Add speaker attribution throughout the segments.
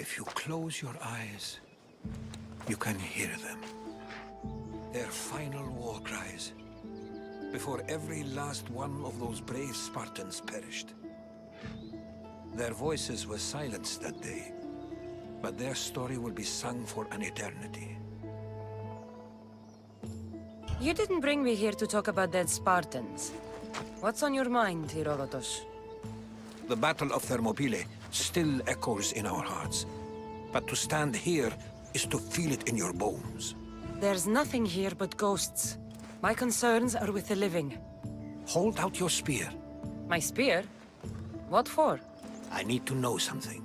Speaker 1: If you close your eyes, you can hear them. Their final war cries, before every last one of those brave Spartans perished. Their voices were silenced that day, but their story will be sung for an eternity.
Speaker 2: You didn't bring me here to talk about dead Spartans. What's on your mind, Herodotus?
Speaker 1: The Battle of Thermopylae still echoes in our hearts. But to stand here is to feel it in your bones.
Speaker 2: There's nothing here but ghosts. My concerns are with the living.
Speaker 1: Hold out your spear.
Speaker 2: My spear? What for?
Speaker 1: I need to know something.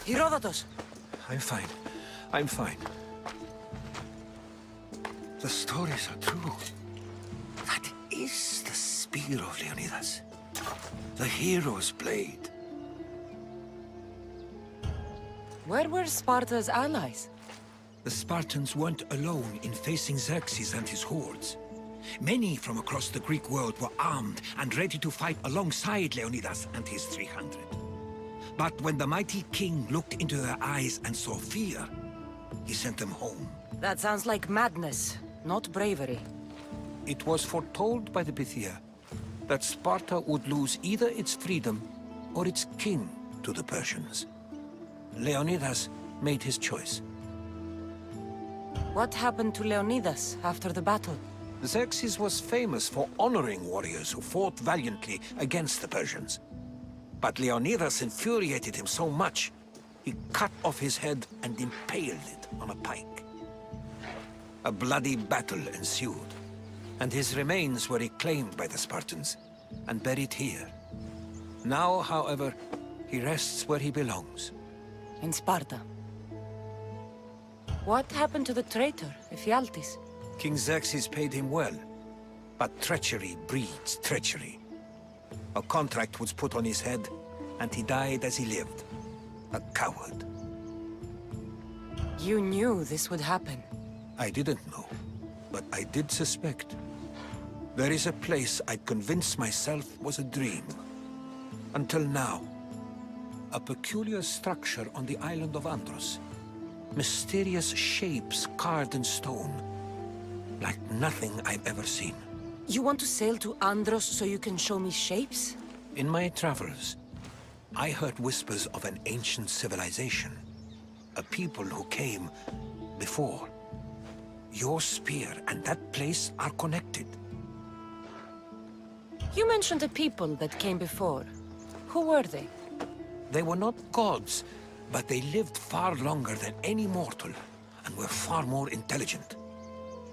Speaker 2: Herodotus!
Speaker 1: I'm fine. I'm fine. The stories are true. That is the spear of Leonidas. The hero's blade.
Speaker 2: Where were Sparta's allies?
Speaker 1: The Spartans weren't alone in facing Xerxes and his hordes. Many from across the Greek world were armed and ready to fight alongside Leonidas and his 300. But when the mighty king looked into their eyes and saw fear, he sent them home.
Speaker 2: That sounds like madness, not bravery.
Speaker 1: It was foretold by the Pythia that Sparta would lose either its freedom or its king to the Persians. Leonidas made his choice.
Speaker 2: What happened to Leonidas after the battle?
Speaker 1: Xerxes was famous for honoring warriors who fought valiantly against the Persians. But Leonidas infuriated him so much, he cut off his head and impaled it on a pike. A bloody battle ensued, and his remains were reclaimed by the Spartans and buried here. Now, however, he rests where he belongs.
Speaker 2: In Sparta. What happened to the traitor, Ephialtes?
Speaker 1: King Xerxes paid him well, but treachery breeds treachery. A contract was put on his head, and he died as he lived. A coward.
Speaker 2: You knew this would happen.
Speaker 1: I didn't know, but I did suspect. There is a place I'd convinced myself was a dream. Until now. A peculiar structure on the island of Andros. Mysterious shapes carved in stone. Like nothing I've ever seen.
Speaker 2: You want to sail to Andros so you can show me shapes?
Speaker 1: In my travels, I heard whispers of an ancient civilization. A people who came before. Your spear and that place are connected.
Speaker 2: You mentioned a people that came before. Who were they?
Speaker 1: They were not gods, but they lived far longer than any mortal, and were far more intelligent.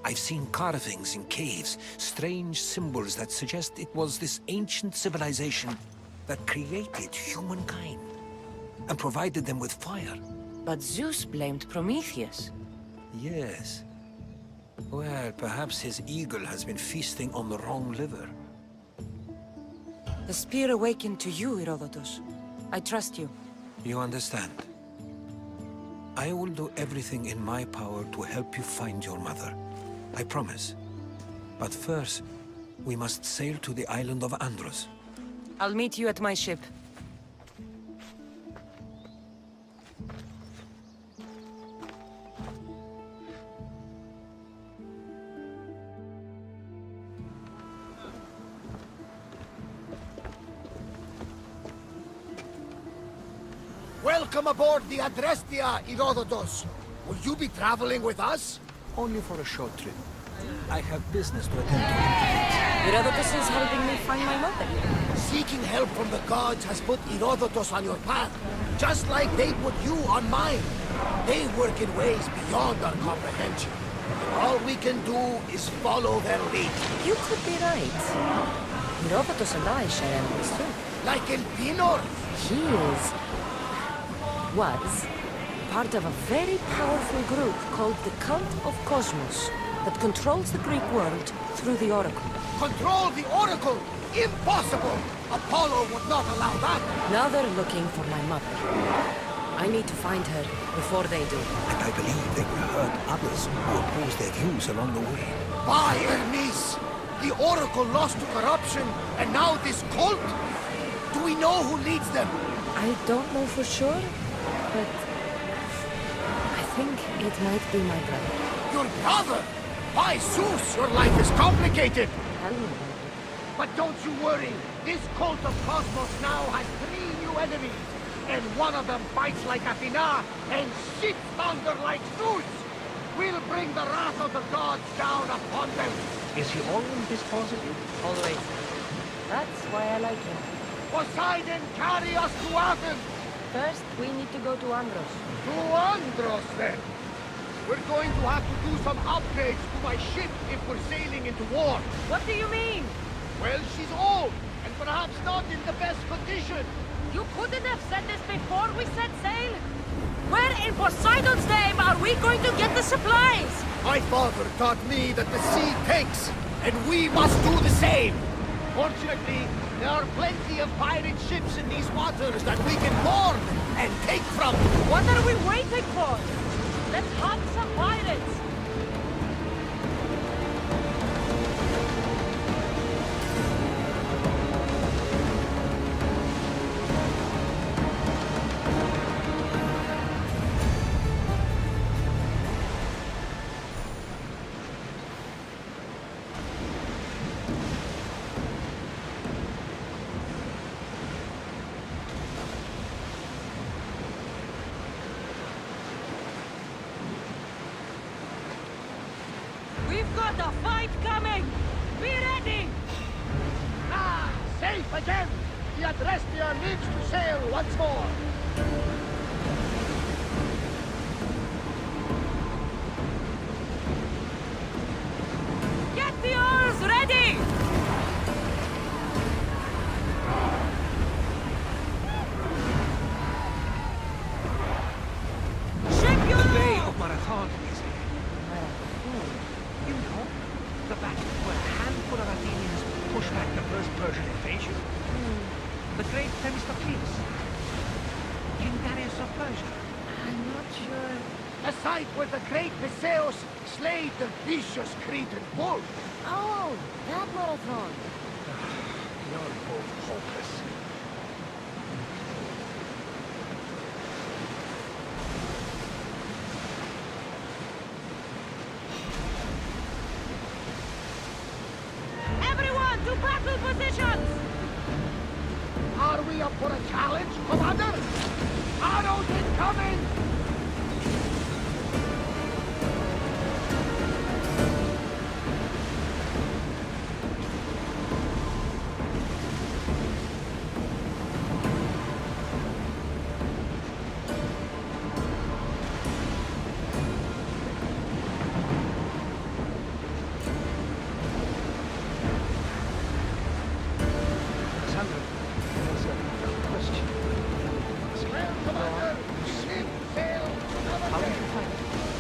Speaker 1: I've seen carvings in caves, strange symbols that suggest it was this ancient civilization that created humankind, and provided them with fire.
Speaker 2: But Zeus blamed Prometheus.
Speaker 1: Yes. Well, perhaps his eagle has been feasting on the wrong liver.
Speaker 2: The spear awakened to you, Herodotus. I trust you.
Speaker 1: You understand? I will do everything in my power to help you find your mother. I promise. But first, we must sail to the island of Andros.
Speaker 2: I'll meet you at my ship.
Speaker 3: Welcome aboard the Adrestia, Herodotus. Will you be traveling with us?
Speaker 1: Only for a short trip. I have business to attend to.
Speaker 2: Herodotus is helping me find my mother.
Speaker 3: Seeking help from the gods has put Herodotus on your path, just like they put you on mine. They work in ways beyond our comprehension. All we can do is follow their lead.
Speaker 2: You could be right. Herodotus and I share enemies too.
Speaker 3: Like El Pinor.
Speaker 2: He was part of a very powerful group called the Cult of Cosmos that controls the Greek world through the Oracle.
Speaker 3: Control the Oracle! Impossible! Apollo would not allow that!
Speaker 2: Now they're looking for my mother. I need to find her before they do.
Speaker 1: And I believe they will hurt others who oppose their views along the way.
Speaker 3: By Hermes! The Oracle lost to corruption, and now this cult? Do we know who leads them?
Speaker 2: I don't know for sure, but I think it might be my brother.
Speaker 3: Your brother? By Zeus, your life is complicated!
Speaker 2: Tell me about it.
Speaker 3: But don't you worry, this cult of Cosmos now has 3 new enemies, and one of them fights like Athena and shits thunder like Zeus! We'll bring the wrath of the gods down upon them!
Speaker 1: Is he always this positive?
Speaker 2: Always. That's why I like him.
Speaker 3: Poseidon, carry us to Athens!
Speaker 2: First, we need to go to Andros.
Speaker 3: To Andros, then! We're going to have to do some upgrades to my ship if we're sailing into war.
Speaker 2: What do you mean?
Speaker 3: Well, she's old, and perhaps not in the best condition.
Speaker 2: You couldn't have said this before we set sail? Where in Poseidon's name are we going to get the supplies?
Speaker 3: My father taught me that the sea takes, and we must do the same. Fortunately, there are plenty of pirate ships in these waters that we can board and take from.
Speaker 2: What are we waiting for? Let's hunt some pirates! We've got a fight coming! Be ready!
Speaker 3: Ah, safe again! The Adrestia lives to sail once more.
Speaker 2: Get the oars ready! Ship your
Speaker 1: Bay of Marathon is you know, the battle where a handful of Athenians pushed back the first Persian invasion. The great Themistocles. King Darius of Persia.
Speaker 2: I'm not sure.
Speaker 3: A site where the great Perseus slayed the vicious Cretan bull.
Speaker 2: Oh, that marathon.
Speaker 3: You're both hopeless. Are we up for a challenge, Commander? Arrows incoming!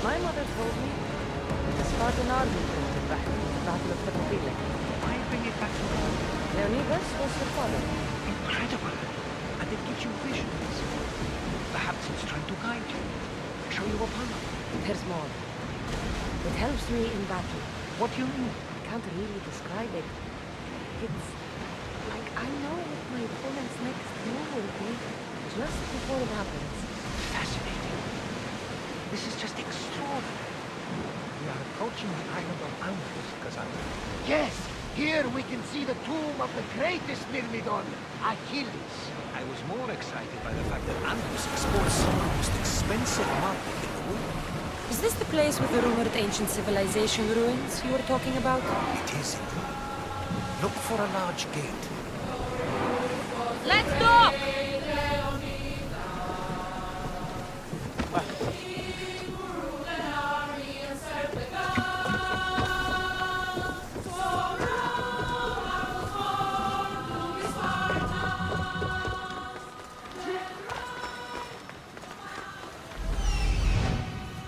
Speaker 2: My mother told me that the Spartan army fought in the Battle of Perikles.
Speaker 4: Why bring it back to home?
Speaker 2: Leonidas was her father.
Speaker 4: Incredible. And it gives you visions. Perhaps it's trying to guide you. Show you a path.
Speaker 2: There's more. It helps me in battle.
Speaker 4: What do you mean?
Speaker 2: I can't really describe it. It's like I know what my opponent's next move will be just before it happens.
Speaker 4: Fascinating. This is just extraordinary. We are approaching the island of Athens, Cassandra.
Speaker 3: Yes! Here we can see the tomb of the greatest Myrmidon, Achilles.
Speaker 1: I was more excited by the fact that Andros exports some of the most expensive marble in the world.
Speaker 2: Is this the place with the rumored ancient civilization ruins you were talking about?
Speaker 1: It is indeed. Look for a large gate.
Speaker 2: Let's go!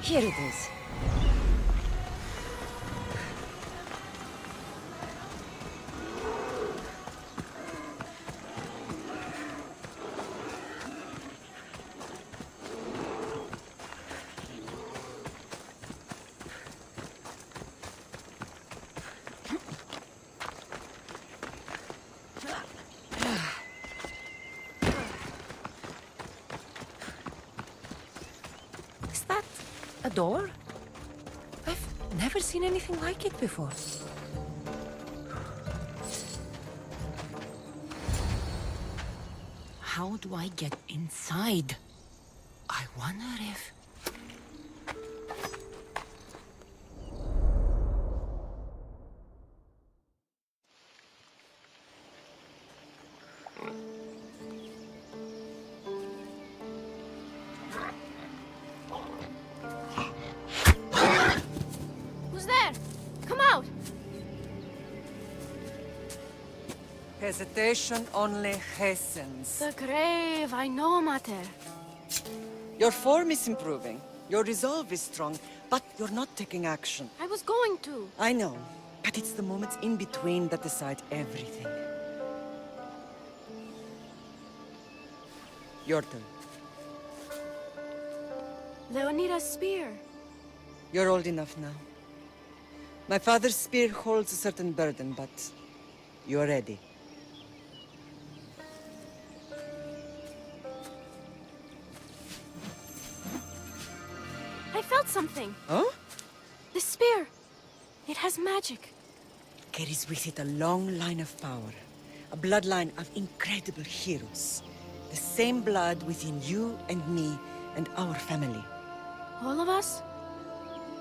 Speaker 2: Here it is. Is that a door? I've never seen anything like it before. How do I get inside? I wonder if...
Speaker 5: Who's there? Come out!
Speaker 6: Hesitation only hastens.
Speaker 5: The grave, I know, Mater.
Speaker 6: Your form is improving. Your resolve is strong, but you're not taking action.
Speaker 5: I was going to.
Speaker 6: I know, but it's the moments in between that decide everything. Your turn.
Speaker 5: Leonidas' spear.
Speaker 6: You're old enough now. My father's spear holds a certain burden, but you're ready.
Speaker 5: I felt something.
Speaker 6: Oh?
Speaker 5: The spear. It has magic.
Speaker 6: Carries with it a long line of power. A bloodline of incredible heroes. The same blood within you and me and our family.
Speaker 5: All of us?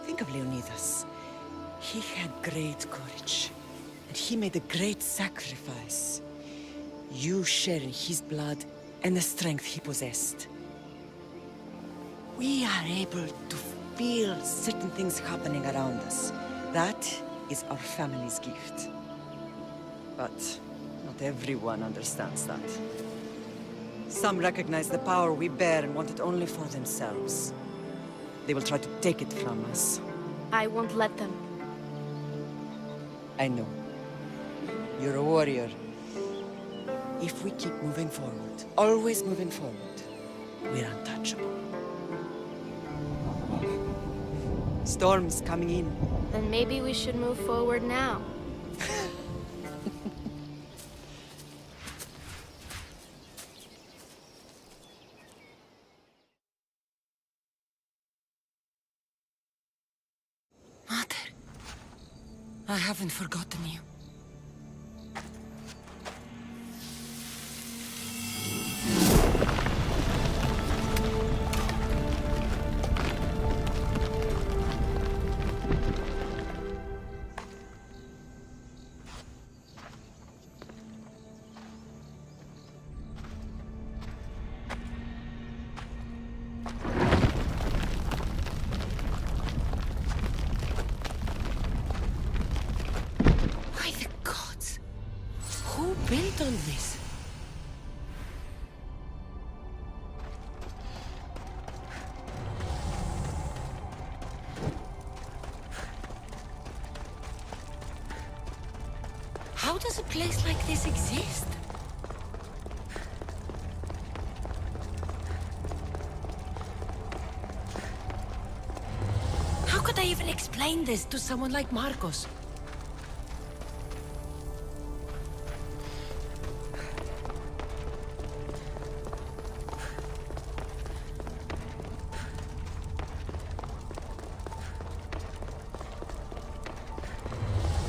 Speaker 6: Think of Leonidas. He had great courage, and he made a great sacrifice. You share in his blood and the strength he possessed. We are able to feel certain things happening around us. That is our family's gift. But not everyone understands that. Some recognize the power we bear and want it only for themselves. They will try to take it from us.
Speaker 5: I won't let them.
Speaker 6: I know. You're a warrior. If we keep moving forward, always moving forward, we're untouchable. Storm's coming in.
Speaker 5: Then maybe we should move forward now.
Speaker 2: Mother, I haven't forgotten you. built on this. How does a place like this exist? How could I even explain this to someone like Marcos?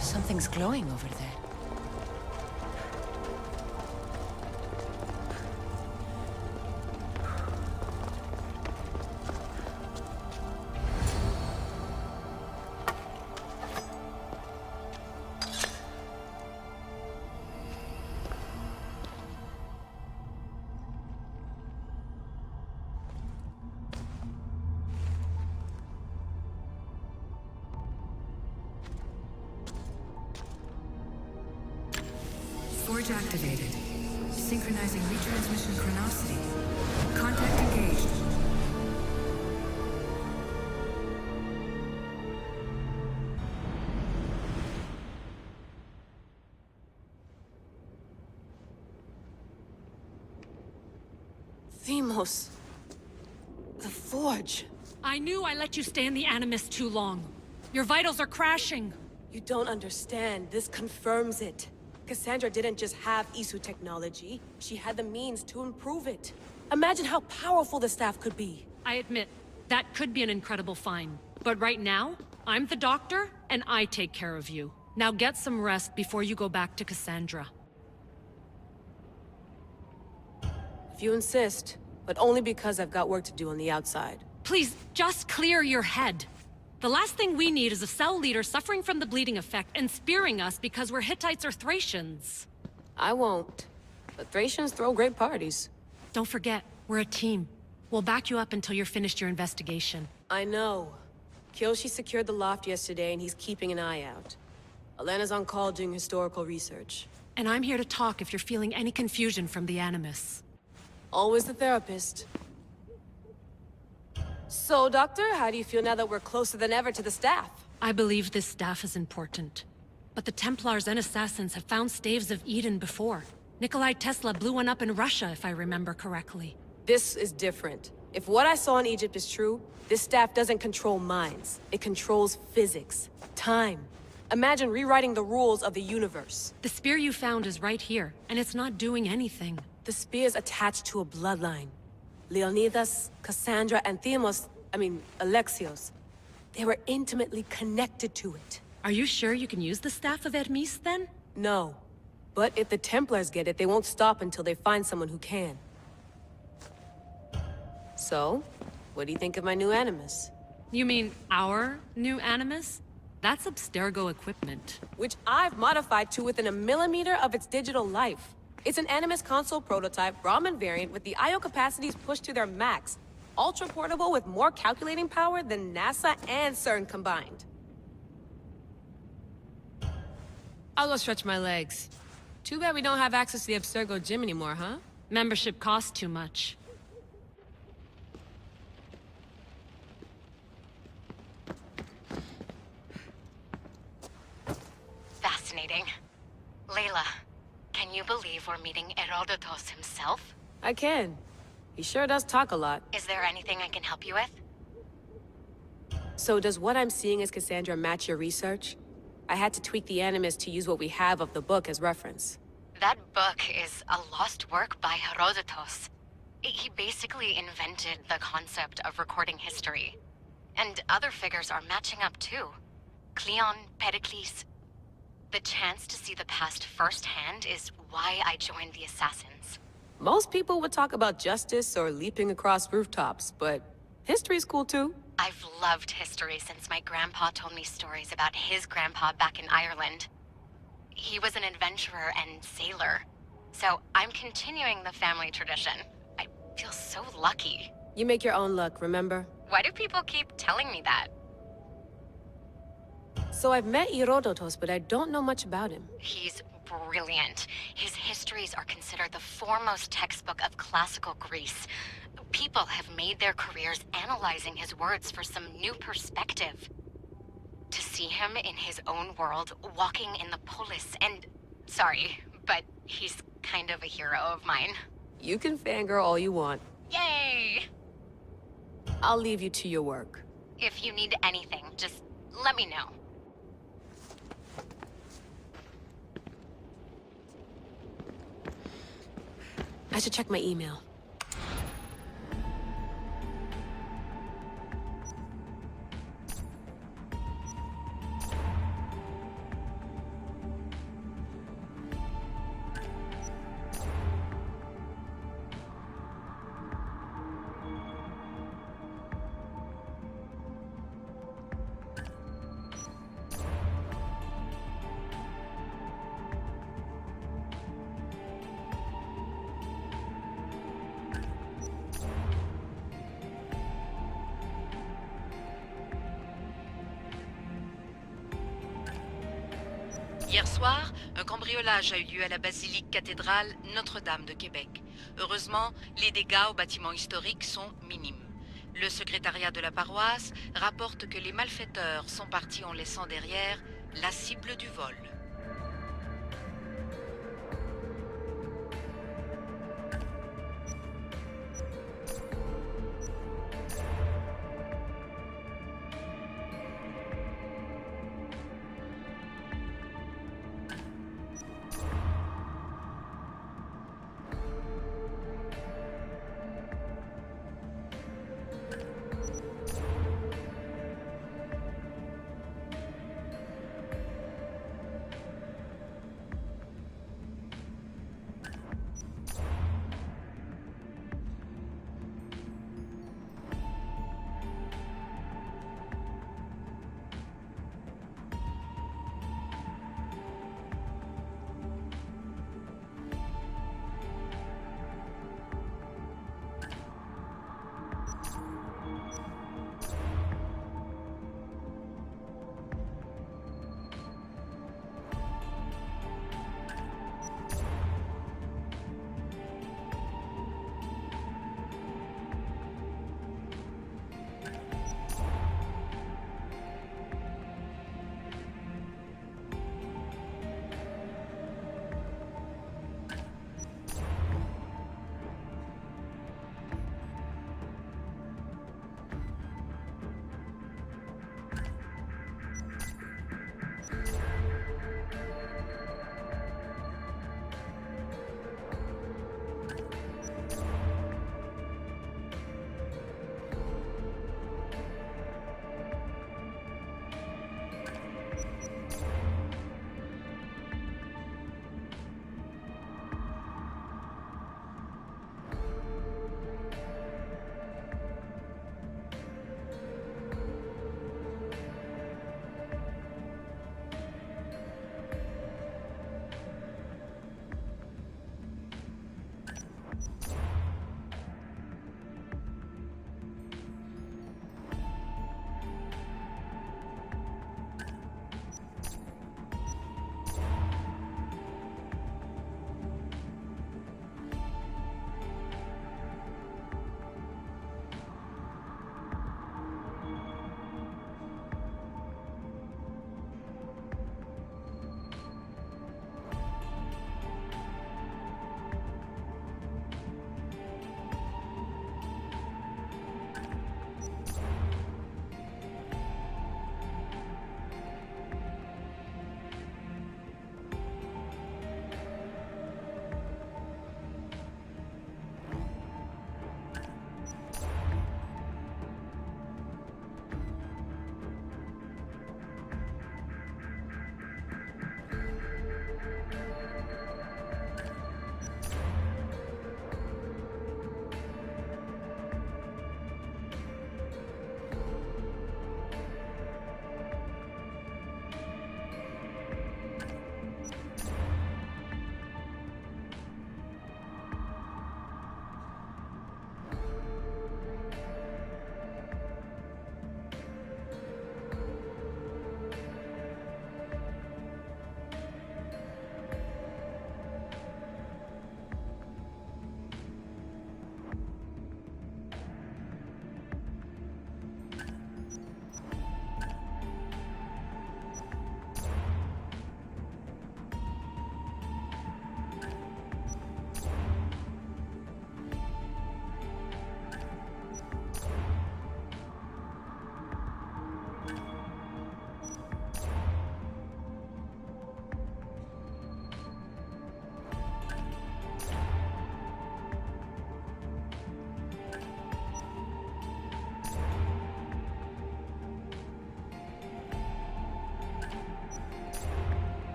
Speaker 2: Something's glowing over there.
Speaker 7: Forge activated. Synchronizing retransmission chronicity. Contact engaged.
Speaker 2: Themos. The Forge.
Speaker 8: I knew I let you stay in the Animus too long. Your vitals are crashing.
Speaker 9: You don't understand. This confirms it. Cassandra didn't just have Isu technology. She had the means to improve it. Imagine how powerful the staff could be.
Speaker 8: I admit, that could be an incredible find. But right now, I'm the doctor, and I take care of you. Now get some rest before you go back to Cassandra.
Speaker 9: If you insist, but only because I've got work to do on the outside.
Speaker 8: Please, just clear your head. The last thing we need is a cell leader suffering from the bleeding effect and spearing us because we're Hittites or Thracians.
Speaker 9: I won't. But Thracians throw great parties.
Speaker 8: Don't forget, we're a team. We'll back you up until you're finished your investigation.
Speaker 9: I know. Kyoshi secured the loft yesterday and he's keeping an eye out. Elena's on call doing historical research.
Speaker 8: And I'm here to talk if you're feeling any confusion from the Animus.
Speaker 9: Always the therapist. So, Doctor, how do you feel now that we're closer than ever to the staff?
Speaker 8: I believe this staff is important. But the Templars and Assassins have found staves of Eden before. Nikolai Tesla blew one up in Russia, if I remember correctly.
Speaker 9: This is different. If what I saw in Egypt is true, this staff doesn't control minds. It controls physics, time. Imagine rewriting the rules of the universe.
Speaker 8: The spear you found is right here, and it's not doing anything.
Speaker 9: The spear's attached to a bloodline. Leonidas, Cassandra, and Alexios. They were intimately connected to it.
Speaker 8: Are you sure you can use the Staff of Hermes, then?
Speaker 9: No. But if the Templars get it, they won't stop until they find someone who can. So, what do you think of my new Animus?
Speaker 8: You mean our new Animus? That's Abstergo equipment.
Speaker 9: Which I've modified to within a millimeter of its digital life. It's an Animus console prototype, Brahmin variant with the I/O capacities pushed to their max. Ultra portable with more calculating power than NASA and CERN combined. I'll go stretch my legs. Too bad we don't have access to the Abstergo gym anymore, huh?
Speaker 8: Membership costs too much.
Speaker 10: Fascinating. Layla, can you believe we're meeting Herodotus himself?
Speaker 9: I can. He sure does talk a lot.
Speaker 10: Is there anything I can help you with?
Speaker 9: So does what I'm seeing as Cassandra match your research? I had to tweak the Animus to use what we have of the book as reference.
Speaker 10: That book is a lost work by Herodotus. He basically invented the concept of recording history. And other figures are matching up too. Cleon, Perikles. The chance to see the past firsthand is why I joined the Assassins.
Speaker 9: Most people would talk about justice or leaping across rooftops, but history's cool too.
Speaker 10: I've loved history since my grandpa told me stories about his grandpa back in Ireland. He was an adventurer and sailor, so I'm continuing the family tradition. I feel so lucky.
Speaker 9: You make your own luck, remember?
Speaker 10: Why do people keep telling me that?
Speaker 9: So I've met Herodotus, but I don't know much about him.
Speaker 10: He's brilliant. His histories are considered the foremost textbook of classical Greece. People have made their careers analyzing his words for some new perspective. To see him in his own world, walking in the polis, and... Sorry, but he's kind of a hero of mine.
Speaker 9: You can fangirl all you want.
Speaker 10: Yay!
Speaker 9: I'll leave you to your work.
Speaker 10: If you need anything, just let me know.
Speaker 9: I should check my email.
Speaker 11: Hier soir, un cambriolage a eu lieu à la basilique cathédrale Notre-Dame de Québec. Heureusement, les dégâts au bâtiment historique sont minimes. Le secrétariat de la paroisse rapporte que les malfaiteurs sont partis en laissant derrière la cible du vol.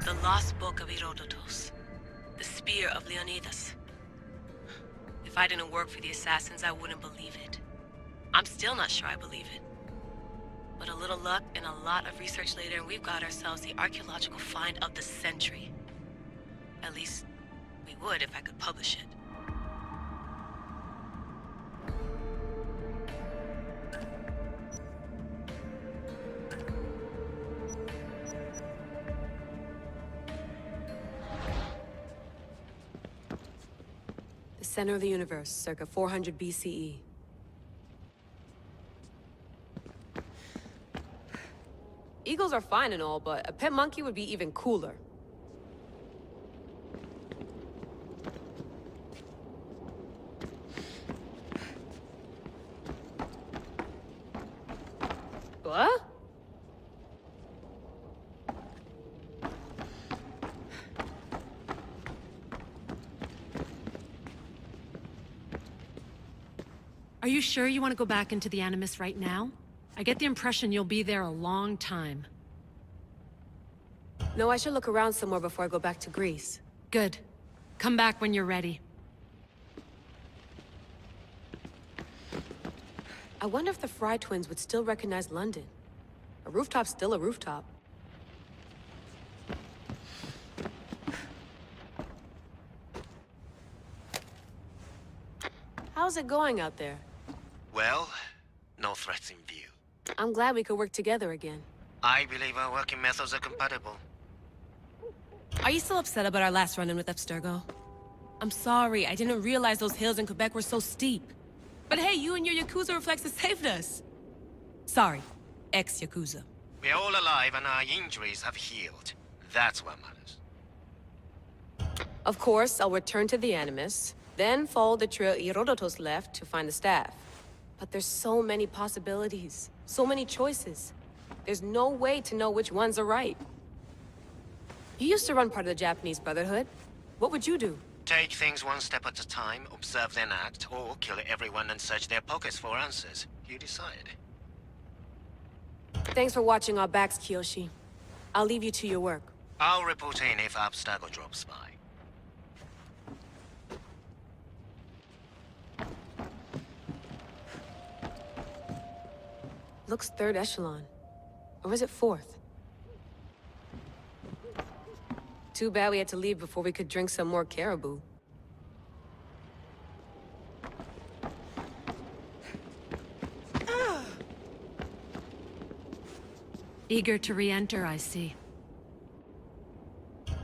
Speaker 9: The Lost Book of Herodotus. The Spear of Leonidas. If I didn't work for the Assassins, I wouldn't believe it. I'm still not sure I believe it. But a little luck and a lot of research later, and we've got ourselves the archaeological find of the century. At least, we would if I could publish it. The center of the universe, circa 400 BCE. Eagles are fine and all, but a pet monkey would be even cooler. What?
Speaker 8: Are you sure you want to go back into the Animus right now? I get the impression you'll be there a long time.
Speaker 9: No, I should look around some more before I go back to Greece.
Speaker 8: Good. Come back when you're ready.
Speaker 9: I wonder if the Fry twins would still recognize London. A rooftop's still a rooftop. How's it going out there?
Speaker 12: Well, no threats in view.
Speaker 9: I'm glad we could work together again.
Speaker 12: I believe our working methods are compatible.
Speaker 9: Are you still upset about our last run-in with Abstergo? I'm sorry, I didn't realize those hills in Quebec were so steep. But hey, you and your Yakuza reflexes saved us. Sorry, ex-Yakuza.
Speaker 12: We're all alive and our injuries have healed. That's what matters.
Speaker 9: Of course, I'll return to the Animus, then follow the trail Herodotus left to find the staff. But there's so many possibilities, so many choices. There's no way to know which ones are right. You used to run part of the Japanese Brotherhood. What would you do?
Speaker 12: Take things one step at a time, observe then act, or kill everyone and search their pockets for answers. You decide.
Speaker 9: Thanks for watching our backs, Kiyoshi. I'll leave you to your work.
Speaker 12: I'll report in if Abstergo drops by.
Speaker 9: Looks third echelon. Or is it fourth? Too bad we had to leave before we could drink some more caribou.
Speaker 8: Eager to re-enter, I see.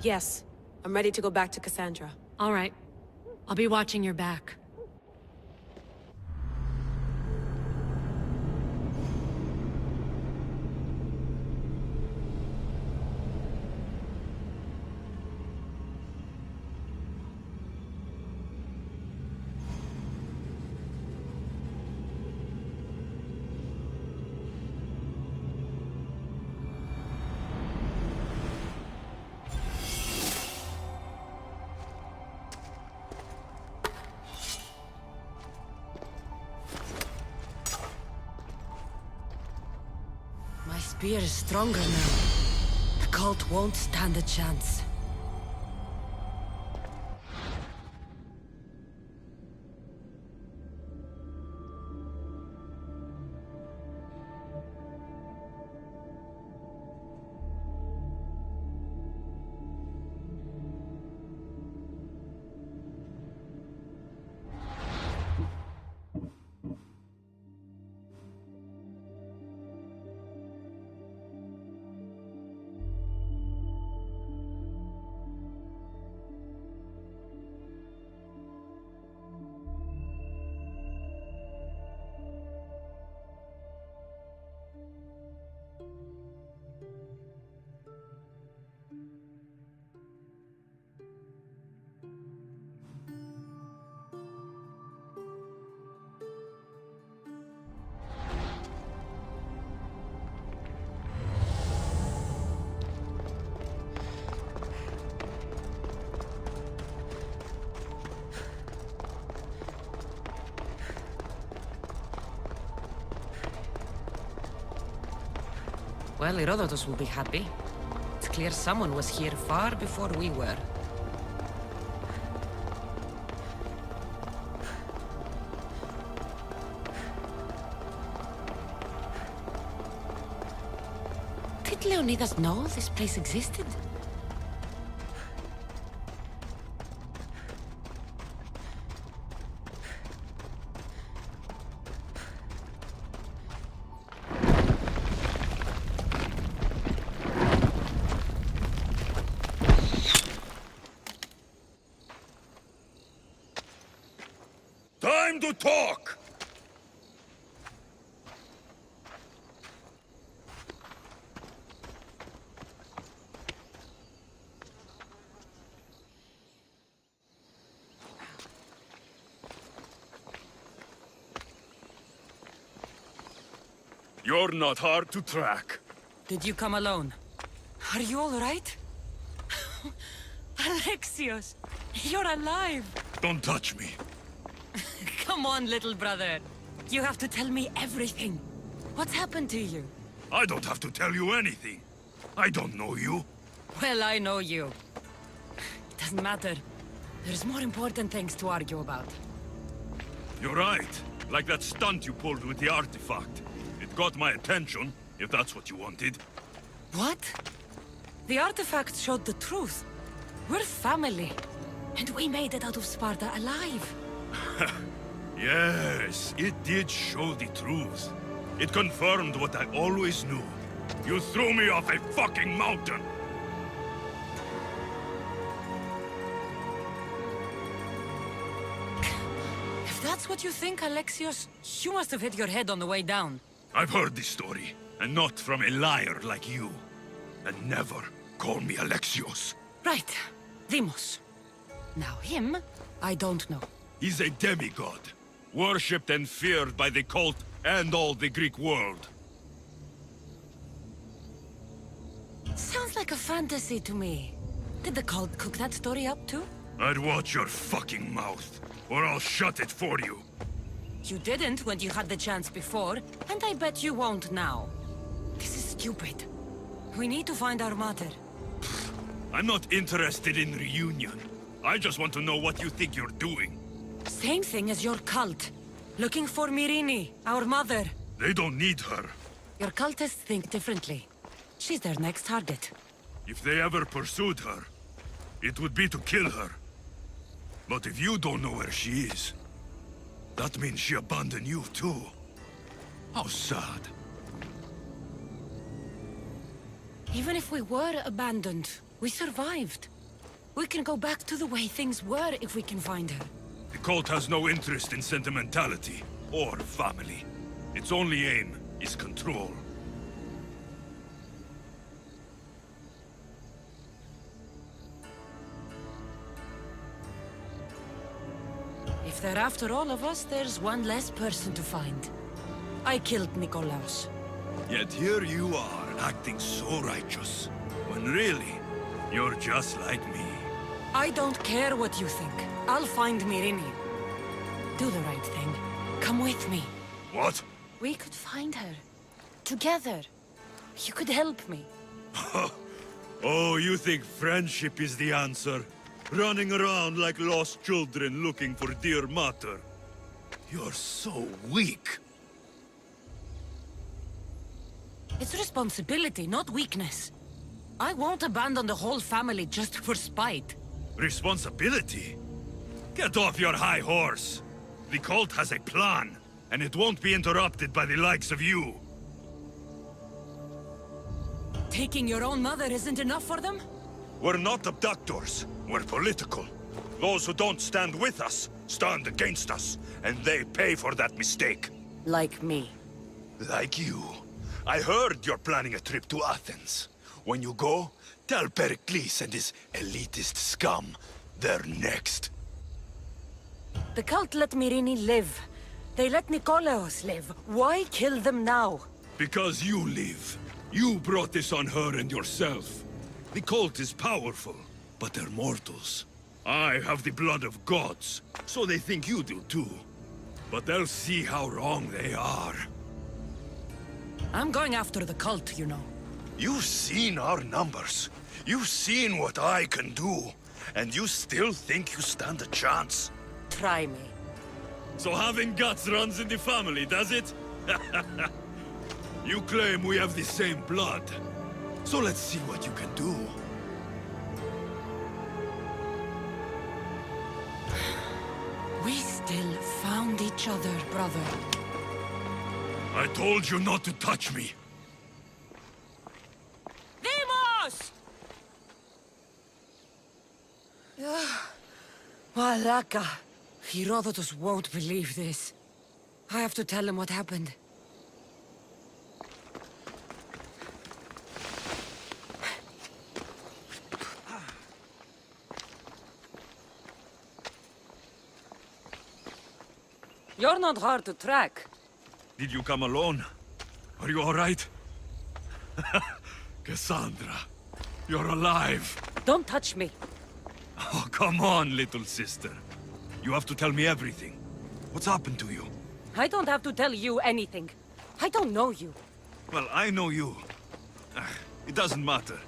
Speaker 9: Yes. I'm ready to go back to Cassandra.
Speaker 8: All right. I'll be watching your back.
Speaker 6: The spear is stronger now. The cult won't stand a chance. Well, Herodotus will be happy. It's clear someone was here far before we were.
Speaker 2: Did Leonidas know this place existed?
Speaker 1: Time to talk!
Speaker 13: You're not hard to track.
Speaker 6: Did you come alone? Are you all right? Alexios, you're alive!
Speaker 13: Don't touch me.
Speaker 6: Come on, little brother. You have to tell me everything. What's happened to you?
Speaker 13: I don't have to tell you anything. I don't know you.
Speaker 6: Well, I know you. It doesn't matter. There's more important things to argue about.
Speaker 13: You're right. Like that stunt you pulled with the artifact. It got my attention, if that's what you wanted.
Speaker 6: What? The artifact showed the truth. We're family. And we made it out of Sparta alive.
Speaker 13: Yes, it did show the truth. It confirmed what I always knew. You threw me off a fucking mountain!
Speaker 6: If that's what you think, Alexios, you must have hit your head on the way down.
Speaker 13: I've heard this story, and not from a liar like you. And never call me Alexios.
Speaker 6: Right. Deimos. Now him, I don't know.
Speaker 13: He's a demigod, worshipped and feared by the cult and all the Greek world.
Speaker 6: Sounds like a fantasy to me. Did the cult cook that story up too?
Speaker 13: I'd watch your fucking mouth, or I'll shut it for you.
Speaker 6: You didn't when you had the chance before, and I bet you won't now. This is stupid. We need to find our mother.
Speaker 13: I'm not interested in reunion. I just want to know what you think you're doing.
Speaker 6: Same thing as your cult. Looking for Myrrine, our mother.
Speaker 13: They don't need her.
Speaker 6: Your cultists think differently. She's their next target.
Speaker 13: If they ever pursued her, it would be to kill her. But if you don't know where she is, that means she abandoned you too. How sad.
Speaker 6: Even if we were abandoned, we survived. We can go back to the way things were if we can find her.
Speaker 13: The cult has no interest in sentimentality or family. Its only aim is control.
Speaker 6: If they're after all of us, there's one less person to find. I killed Nikolaos.
Speaker 13: Yet here you are, acting so righteous, when really, you're just like me.
Speaker 6: I don't care what you think. I'll find Myrrine. Do the right thing. Come with me.
Speaker 13: What?
Speaker 6: We could find her. Together. You could help me.
Speaker 13: Oh, you think friendship is the answer? Running around like lost children looking for dear mother. You're so weak.
Speaker 6: It's responsibility, not weakness. I won't abandon the whole family just for spite.
Speaker 13: Responsibility? Get off your high horse. The cult has a plan, and it won't be interrupted by the likes of you.
Speaker 6: Taking your own mother isn't enough for them?
Speaker 13: We're not abductors. We're political. Those who don't stand with us, stand against us, and they pay for that mistake.
Speaker 6: Like me.
Speaker 13: Like you. I heard you're planning a trip to Athens. When you go, tell Perikles and his elitist scum they're next.
Speaker 6: The cult let Myrrine live. They let Nikolaos live. Why kill them now?
Speaker 13: Because you live. You brought this on her and yourself. The cult is powerful, but they're mortals. I have the blood of gods, so they think you do too. But they'll see how wrong they are.
Speaker 6: I'm going after the cult, you know.
Speaker 13: You've seen our numbers. You've seen what I can do, and you still think you stand a chance?
Speaker 6: Try me.
Speaker 13: So having guts runs in the family, does it? You claim we have the same blood. So let's see what you can do.
Speaker 6: We still found each other, brother.
Speaker 13: I told you not to touch me.
Speaker 6: Demos! Malaka. Herodotus won't believe this. I have to tell him what happened. You're not hard to track.
Speaker 13: Did you come alone? Are you all right? Cassandra, you're alive.
Speaker 6: Don't touch me.
Speaker 13: Oh, come on, little sister. You have to tell me everything. What's happened to you?
Speaker 6: I don't have to tell you anything. I don't know you.
Speaker 13: Well, I know you. It doesn't matter.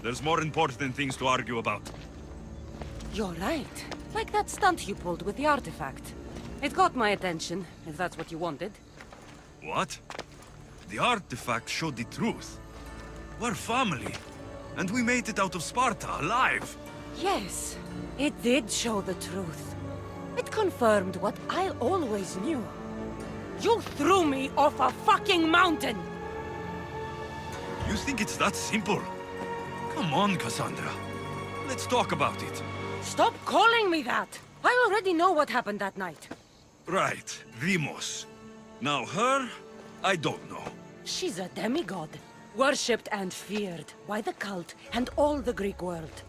Speaker 13: There's more important things to argue about.
Speaker 6: You're right. Like that stunt you pulled with the artifact. It got my attention, if that's what you wanted.
Speaker 13: What? The artifact showed the truth. We're family. And we made it out of Sparta, alive.
Speaker 6: Yes, it did show the truth. It confirmed what I always knew. You threw me off a fucking mountain!
Speaker 13: You think it's that simple? Come on, Cassandra. Let's talk about it.
Speaker 6: Stop calling me that! I already know what happened that night.
Speaker 13: Right, Demos. Now her, I don't know.
Speaker 6: She's a demigod, worshipped and feared by the cult and all the Greek world.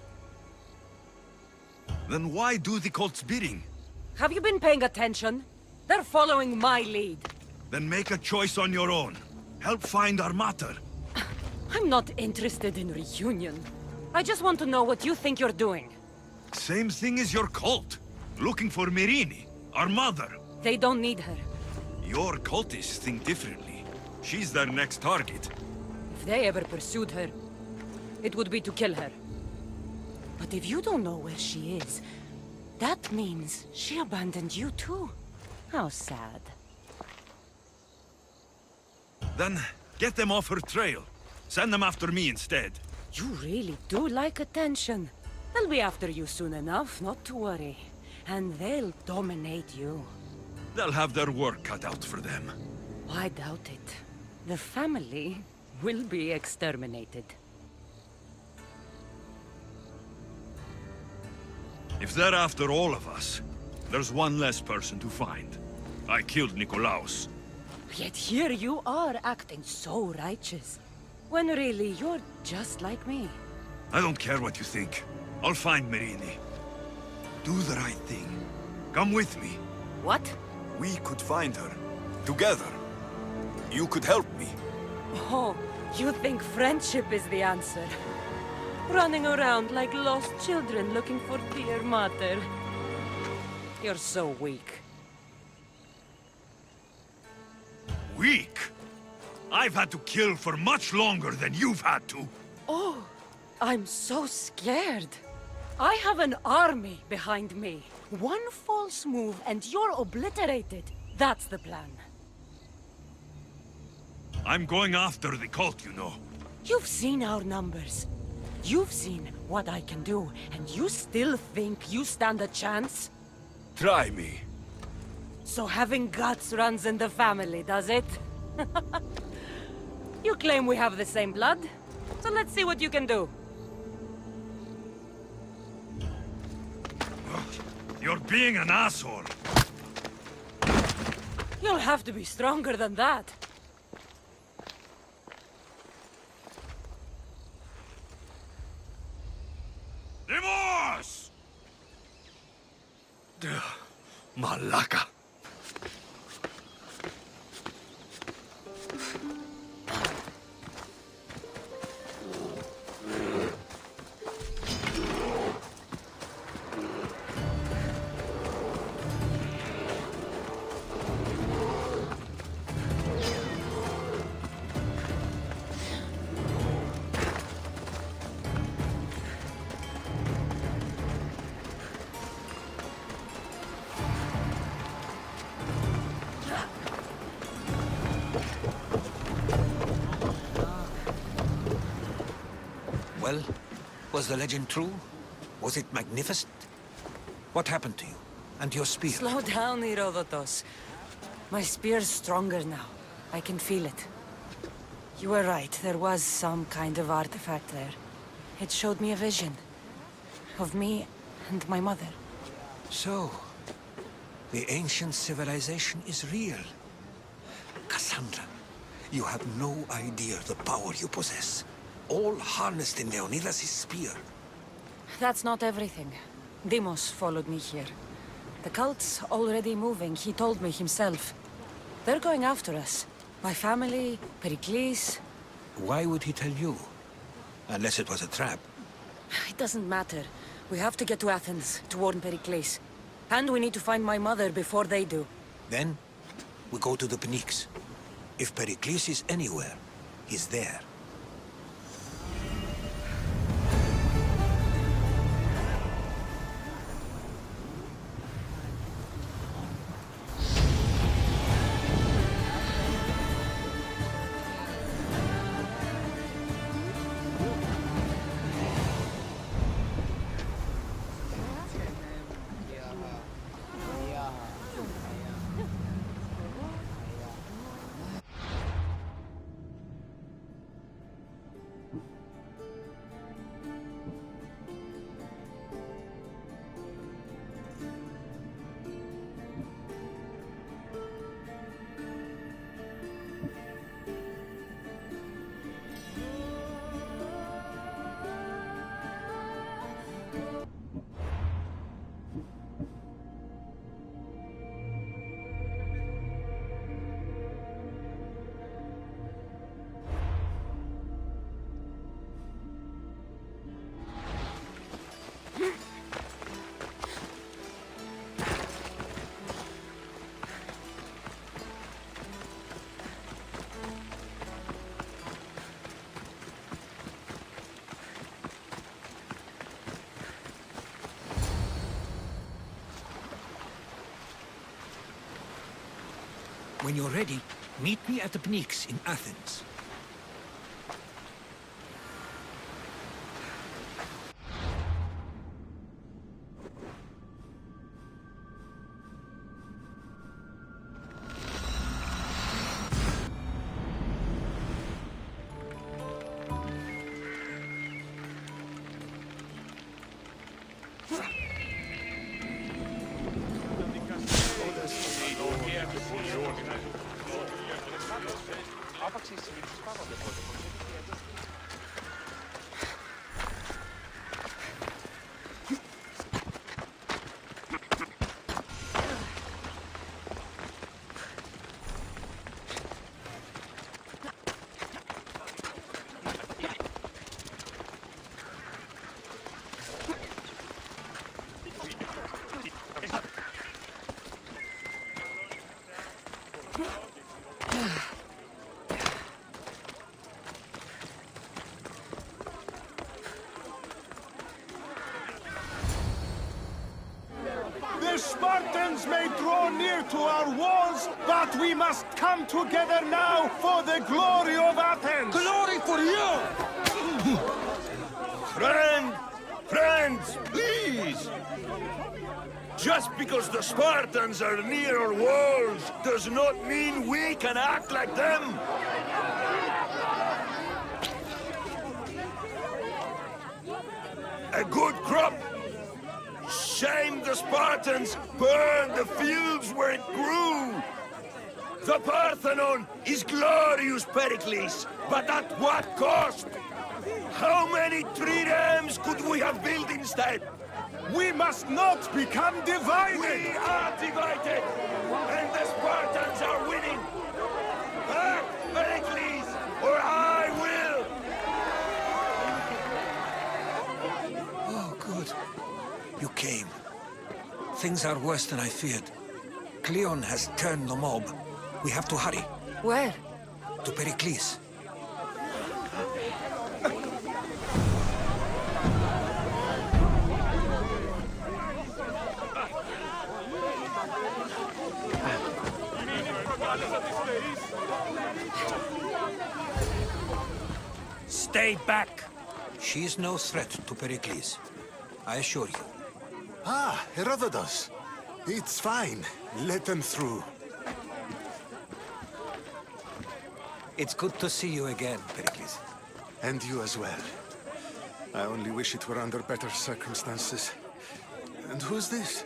Speaker 13: Then why do the cult's bidding?
Speaker 6: Have you been paying attention? They're following my lead.
Speaker 13: Then make a choice on your own. Help find our mater.
Speaker 6: I'm not interested in reunion. I just want to know what you think you're doing.
Speaker 13: Same thing as your cult. Looking for Myrrine, our mother.
Speaker 6: They don't need her.
Speaker 13: Your cultists think differently. She's their next target.
Speaker 6: If they ever pursued her, it would be to kill her. But if you don't know where she is, that means she abandoned you too. How sad.
Speaker 13: Then get them off her trail. Send them after me instead.
Speaker 6: You really do like attention. They'll be after you soon enough, not to worry. And they'll dominate you.
Speaker 13: They'll have their work cut out for them.
Speaker 6: I doubt it. The family will be exterminated.
Speaker 13: If they're after all of us, there's one less person to find. I killed Nikolaos.
Speaker 6: Yet here you are acting so righteous. When really you're just like me.
Speaker 13: I don't care what you think. I'll find Myrrine. Do the right thing. Come with me.
Speaker 6: What?
Speaker 13: We could find her. Together. You could help me.
Speaker 6: Oh, you think friendship is the answer? Running around like lost children looking for dear mother. You're so weak.
Speaker 13: Weak? I've had to kill for much longer than you've had to.
Speaker 6: Oh, I'm so scared. I have an army behind me. One false move and you're obliterated. That's the plan.
Speaker 13: I'm going after the cult, you know.
Speaker 6: You've seen our numbers. You've seen what I can do, and you still think you stand a chance?
Speaker 13: Try me.
Speaker 6: So having guts runs in the family, does it? You claim we have the same blood, so let's see what you can do.
Speaker 13: You're being an asshole.
Speaker 6: You'll have to be stronger than that.
Speaker 13: Demos! Malaka.
Speaker 1: Well, was the legend true? Was it magnificent? What happened to you? And your spear?
Speaker 6: Slow down, Herodotus. My spear's stronger now. I can feel it. You were right, there was some kind of artifact there. It showed me a vision. Of me and my mother.
Speaker 1: So, the ancient civilization is real. Cassandra, you have no idea the power you possess. All harnessed in Leonidas' spear.
Speaker 6: That's not everything. Deimos followed me here. The cult's already moving, he told me himself. They're going after us. My family, Perikles.
Speaker 1: Why would he tell you? Unless it was a trap.
Speaker 6: It doesn't matter. We have to get to Athens to warn Perikles. And we need to find my mother before they do.
Speaker 1: Then, we go to the Pnyx. If Perikles is anywhere, he's there. When you're ready, meet me at the Pnyx in Athens.
Speaker 3: The Spartans may draw near to our walls, but we must come together now for the glory of Athens!
Speaker 13: Glory for you! Friends, please! Just because the Spartans are near our walls does not mean we can act like them! A good crop! Shame the Spartans burned the fields where it grew! The Parthenon is glorious, Perikles, but at what cost? How many triremes could we have built instead?
Speaker 3: We must not become divided!
Speaker 13: We are divided, and the Spartans are winning! Back, Perikles, or I will!
Speaker 1: Oh, good. You came. Things are worse than I feared. Cleon has turned the mob. We have to hurry.
Speaker 6: Where?
Speaker 1: To Perikles.
Speaker 13: Stay back!
Speaker 1: She's no threat to Perikles. I assure you.
Speaker 14: Ah, Herodotus. It's fine. Let them through.
Speaker 1: It's good to see you again, Perikles.
Speaker 14: And you as well. I only wish it were under better circumstances. And who's this?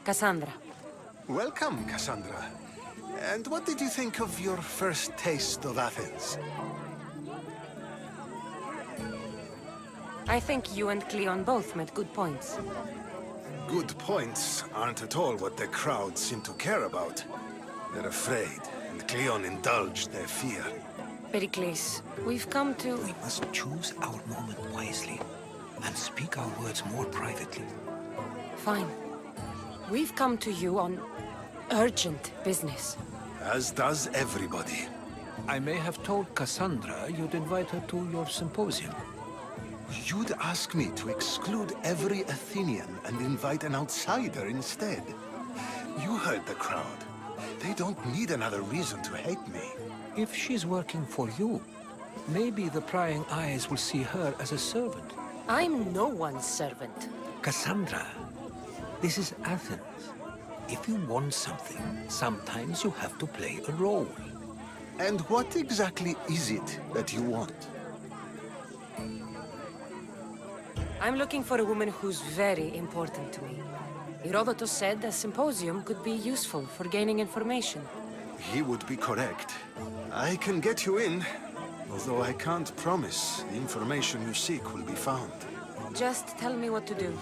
Speaker 2: Cassandra.
Speaker 14: Welcome, Cassandra. And what did you think of your first taste of Athens?
Speaker 2: I think you and Cleon both made good points.
Speaker 14: Good points aren't at all what the crowd seem to care about. They're afraid, and Cleon indulged their fear.
Speaker 2: Perikles, we've come to...
Speaker 1: We must choose our moment wisely, and speak our words more privately.
Speaker 2: Fine. We've come to you on urgent business.
Speaker 14: As does everybody.
Speaker 1: I may have told Cassandra you'd invite her to your symposium.
Speaker 14: You'd ask me to exclude every Athenian and invite an outsider instead. You heard the crowd. They don't need another reason to hate me.
Speaker 1: If she's working for you, maybe the prying eyes will see her as a servant.
Speaker 2: I'm no one's servant.
Speaker 1: Cassandra, this is Athens. If you want something, sometimes you have to play a role.
Speaker 14: And what exactly is it that you want?
Speaker 2: I'm looking for a woman who's very important to me. Herodotus said a symposium could be useful for gaining information.
Speaker 14: He would be correct. I can get you in, although I can't promise the information you seek will be found.
Speaker 2: Just tell me what to do.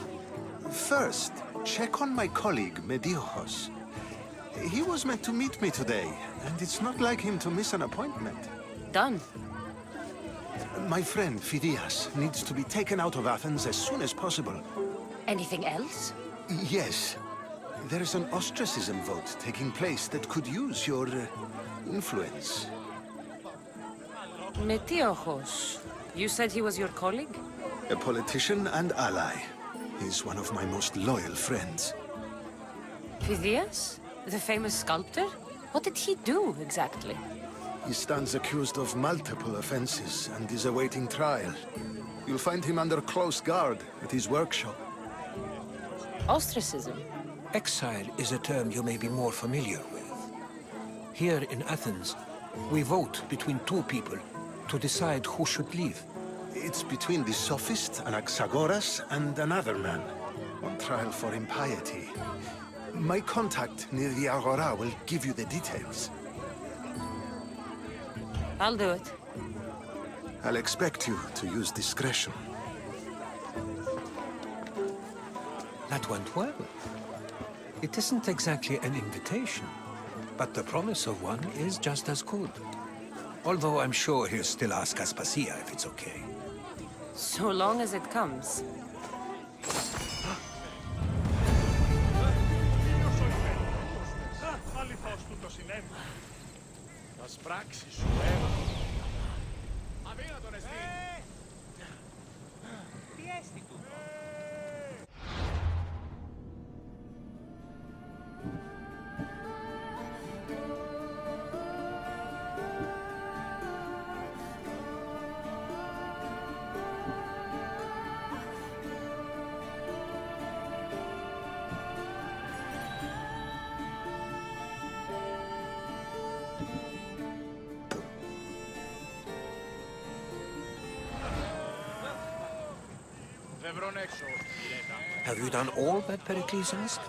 Speaker 14: First, check on my colleague, Mediochos. He was meant to meet me today, and it's not like him to miss an appointment.
Speaker 2: Done.
Speaker 14: My friend, Phidias, needs to be taken out of Athens as soon as possible.
Speaker 2: Anything else?
Speaker 14: Yes. There is an ostracism vote taking place that could use your influence.
Speaker 2: Metiochos. You said he was your colleague?
Speaker 14: A politician and ally. He's one of my most loyal friends.
Speaker 2: Phidias? The famous sculptor? What did he do, exactly?
Speaker 14: He stands accused of multiple offenses and is awaiting trial. You'll find him under close guard at his workshop.
Speaker 2: Ostracism?
Speaker 1: Exile is a term you may be more familiar with. Here in Athens, we vote between two people to decide who should leave.
Speaker 14: It's between the sophist Anaxagoras and another man, on trial for impiety. My contact near the Agora will give you the details.
Speaker 2: I'll do it.
Speaker 14: I'll expect you to use discretion.
Speaker 1: That went well. It isn't exactly an invitation, but the promise of one is just as good. Although I'm sure he'll still ask Aspasia if it's okay.
Speaker 2: So long as it comes.
Speaker 1: Have you done all that Perikles asked?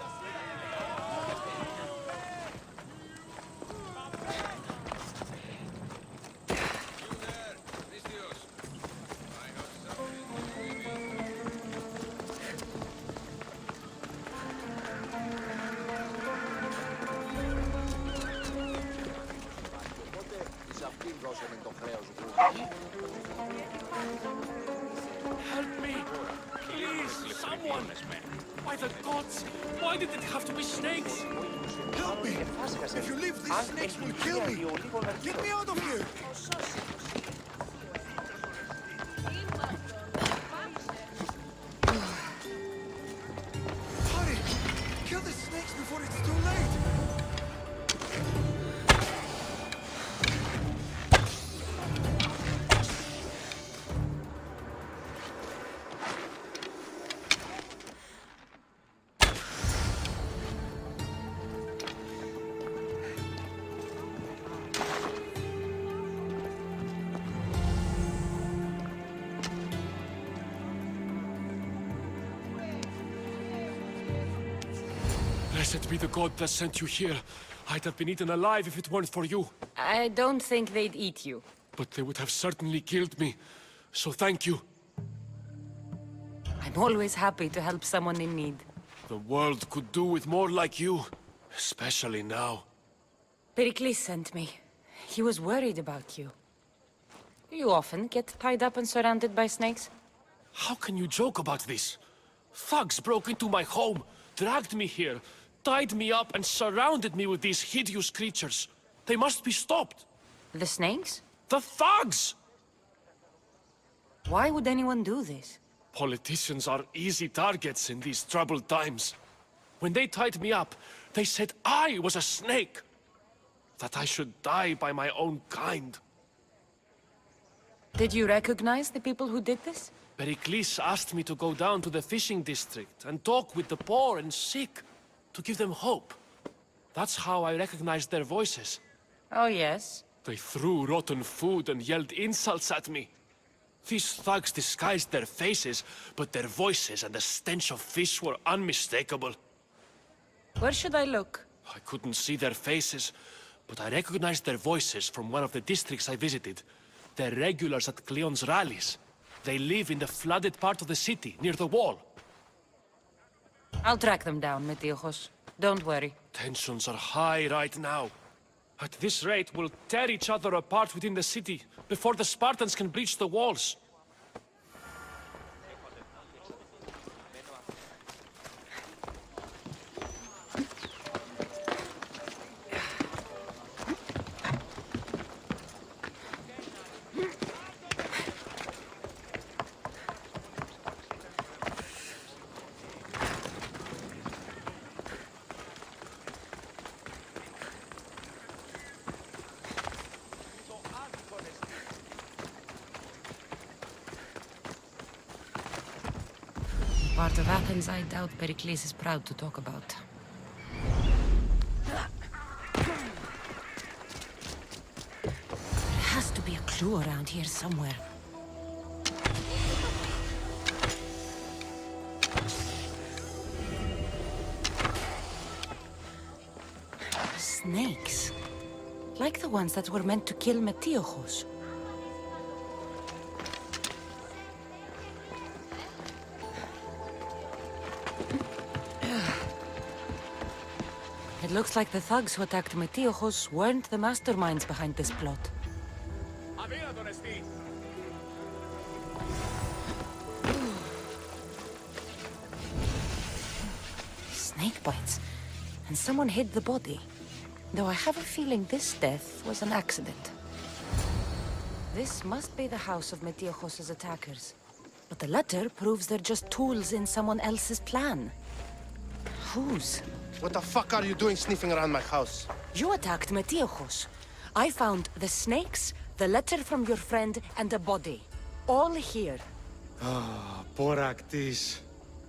Speaker 15: Help me! Please, someone! By the gods! Why did it have to be snakes?
Speaker 14: Help me! If you leave, these snakes will kill me! Get me out of here! Hurry! Kill the snakes before it's too late!
Speaker 15: Blessed be the god that sent you here. I'd have been eaten alive if it weren't for you.
Speaker 2: I don't think they'd eat you.
Speaker 15: But they would have certainly killed me. So thank you.
Speaker 2: I'm always happy to help someone in need.
Speaker 15: The world could do with more like you. Especially now.
Speaker 2: Perikles sent me. He was worried about you. You often get tied up and surrounded by snakes?
Speaker 15: How can you joke about this? Thugs broke into my home, dragged me here, tied me up and surrounded me with these hideous creatures. They must be stopped.
Speaker 2: The snakes?
Speaker 15: The thugs!
Speaker 2: Why would anyone do this?
Speaker 15: Politicians are easy targets in these troubled times. When they tied me up, they said I was a snake. That I should die by my own kind.
Speaker 2: Did you recognize the people who did this?
Speaker 15: Perikles asked me to go down to the fishing district and talk with the poor and sick, to give them hope. That's how I recognized their voices.
Speaker 2: Oh, yes?
Speaker 15: They threw rotten food and yelled insults at me. These thugs disguised their faces, but their voices and the stench of fish were unmistakable.
Speaker 2: Where should I look?
Speaker 15: I couldn't see their faces, but I recognized their voices from one of the districts I visited. They're regulars at Cleon's rallies. They live in the flooded part of the city, near the wall.
Speaker 2: I'll track them down, Metiojos. Don't worry.
Speaker 15: Tensions are high right now. At this rate, we'll tear each other apart within the city, before the Spartans can breach the walls.
Speaker 2: Part of Athens I doubt Perikles is proud to talk about. There has to be a clue around here somewhere. Snakes. Like the ones that were meant to kill Metiojos. It looks like the thugs who attacked Metiojos weren't the masterminds behind this plot. Snake bites. And someone hid the body. Though I have a feeling this death was an accident. This must be the house of Metiojos' attackers. But the letter proves they're just tools in someone else's plan. Whose?
Speaker 16: What the fuck are you doing sniffing around my house?
Speaker 2: You attacked Metiojos. I found the snakes, the letter from your friend, and a body. All here.
Speaker 16: Ah, Perikles.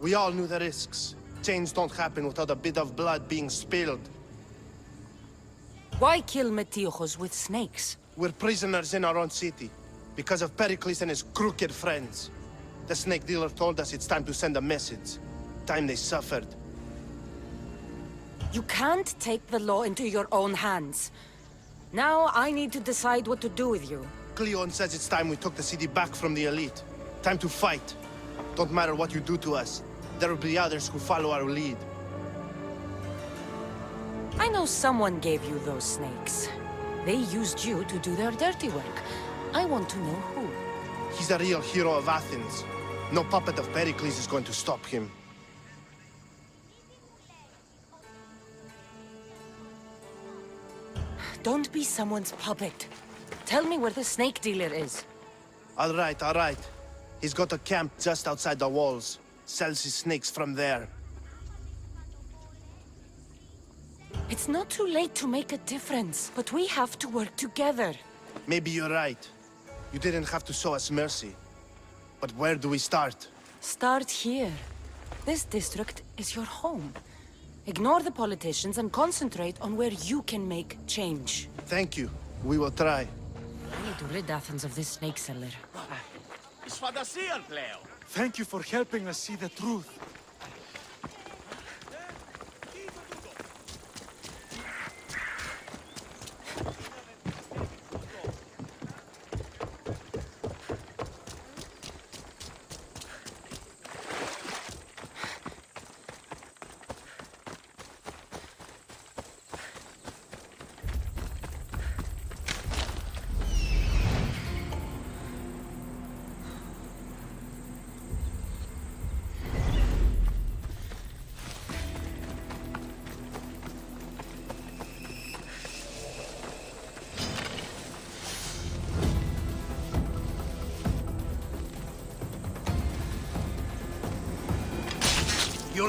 Speaker 16: We all knew the risks. Change don't happen without a bit of blood being spilled.
Speaker 2: Why kill Metiojos with snakes?
Speaker 16: We're prisoners in our own city, because of Perikles and his crooked friends. The snake dealer told us it's time to send a message. Time they suffered.
Speaker 2: You can't take the law into your own hands. Now I need to decide what to do with you.
Speaker 16: Cleon says it's time we took the city back from the elite. Time to fight. Don't matter what you do to us. There will be others who follow our lead.
Speaker 2: I know someone gave you those snakes. They used you to do their dirty work. I want to know who.
Speaker 16: He's a real hero of Athens. No puppet of Perikles is going to stop him.
Speaker 2: Don't be someone's puppet. Tell me where the snake dealer is.
Speaker 16: All right, all right. He's got a camp just outside the walls. Sells his snakes from there.
Speaker 2: It's not too late to make a difference, but we have to work together.
Speaker 16: Maybe you're right. You didn't have to show us mercy. But where do we start?
Speaker 2: Start here. This district is your home. Ignore the politicians and concentrate on where you can make change.
Speaker 16: Thank you. We will try.
Speaker 2: I need to rid Athens of this snake seller.
Speaker 17: Thank you for helping us see the truth.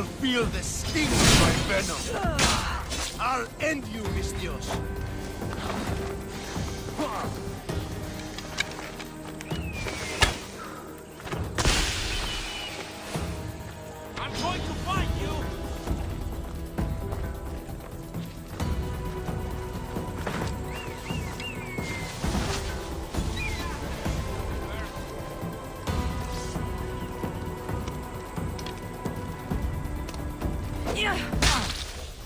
Speaker 16: will feel the sting of my venom. I'll end you, Mistios.
Speaker 15: I'm going to find you!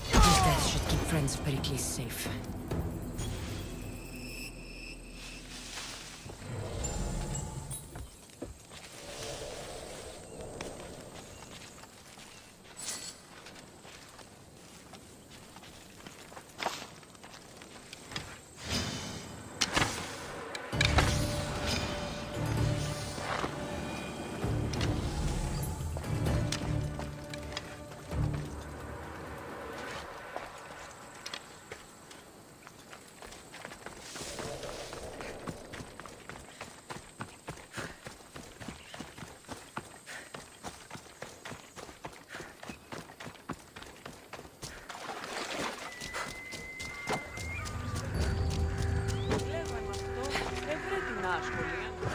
Speaker 2: His death should keep friends of Perikles safe.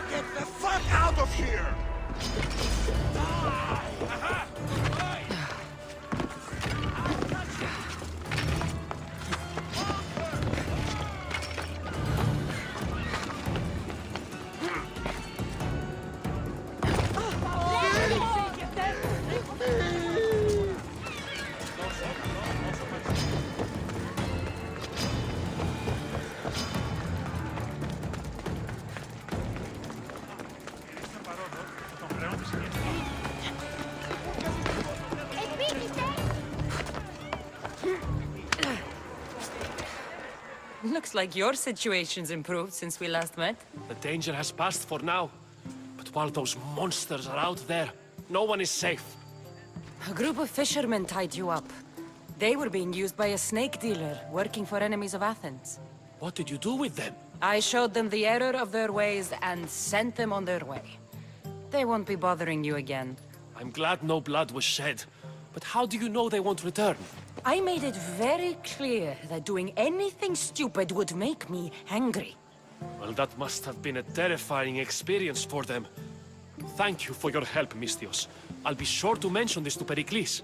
Speaker 3: Get the fuck out of here!
Speaker 2: Looks like your situation's improved since we last met.
Speaker 15: The danger has passed for now. But while those monsters are out there, no one is safe.
Speaker 2: A group of fishermen tied you up. They were being used by a snake dealer working for enemies of Athens.
Speaker 15: What did you do with them?
Speaker 2: I showed them the error of their ways and sent them on their way. They won't be bothering you again.
Speaker 15: I'm glad no blood was shed. But how do you know they won't return?
Speaker 2: I made it very clear that doing anything stupid would make me angry.
Speaker 15: Well, that must have been a terrifying experience for them. Thank you for your help, Mistios. I'll be sure to mention this to Perikles.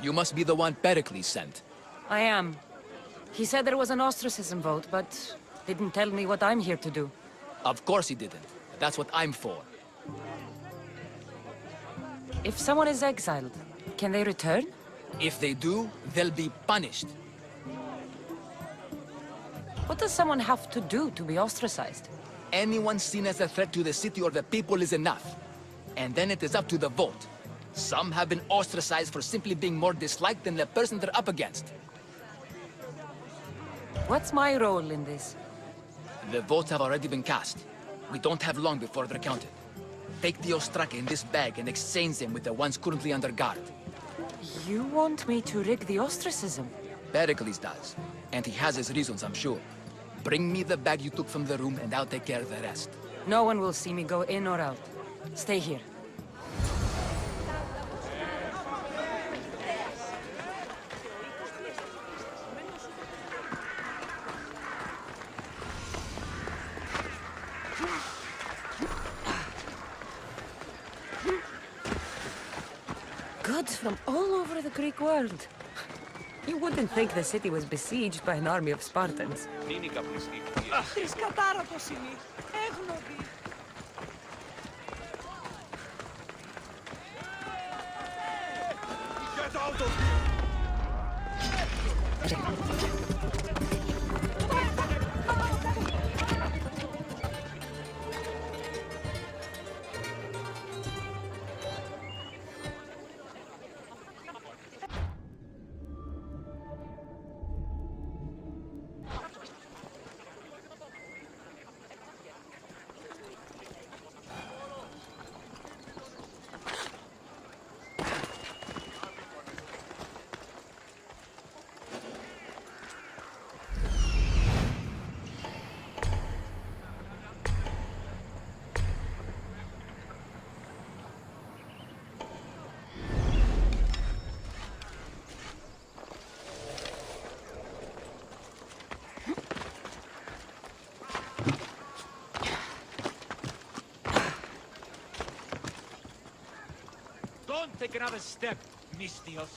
Speaker 17: You must be the one Perikles sent.
Speaker 2: I am. He said there was an ostracism vote, but didn't tell me what I'm here to do.
Speaker 17: Of course he didn't. That's what I'm for.
Speaker 2: If someone is exiled, can they return?
Speaker 17: If they do, they'll be punished.
Speaker 2: What does someone have to do to be ostracized?
Speaker 17: Anyone seen as a threat to the city or the people is enough. And then it is up to the vote. Some have been ostracized for simply being more disliked than the person they're up against.
Speaker 2: What's my role in this?
Speaker 17: The votes have already been cast. We don't have long before they're counted. Take the Ostraka in this bag and exchange them with the ones currently under guard.
Speaker 2: You want me to rig the ostracism?
Speaker 17: Perikles does. And he has his reasons, I'm sure. Bring me the bag you took from the room and I'll take care of the rest.
Speaker 2: No one will see me go in or out. Stay here. Gods from all over the Greek world. You wouldn't think the city was besieged by an army of Spartans.
Speaker 13: Get out of here!
Speaker 4: Don't take another step, Mistios.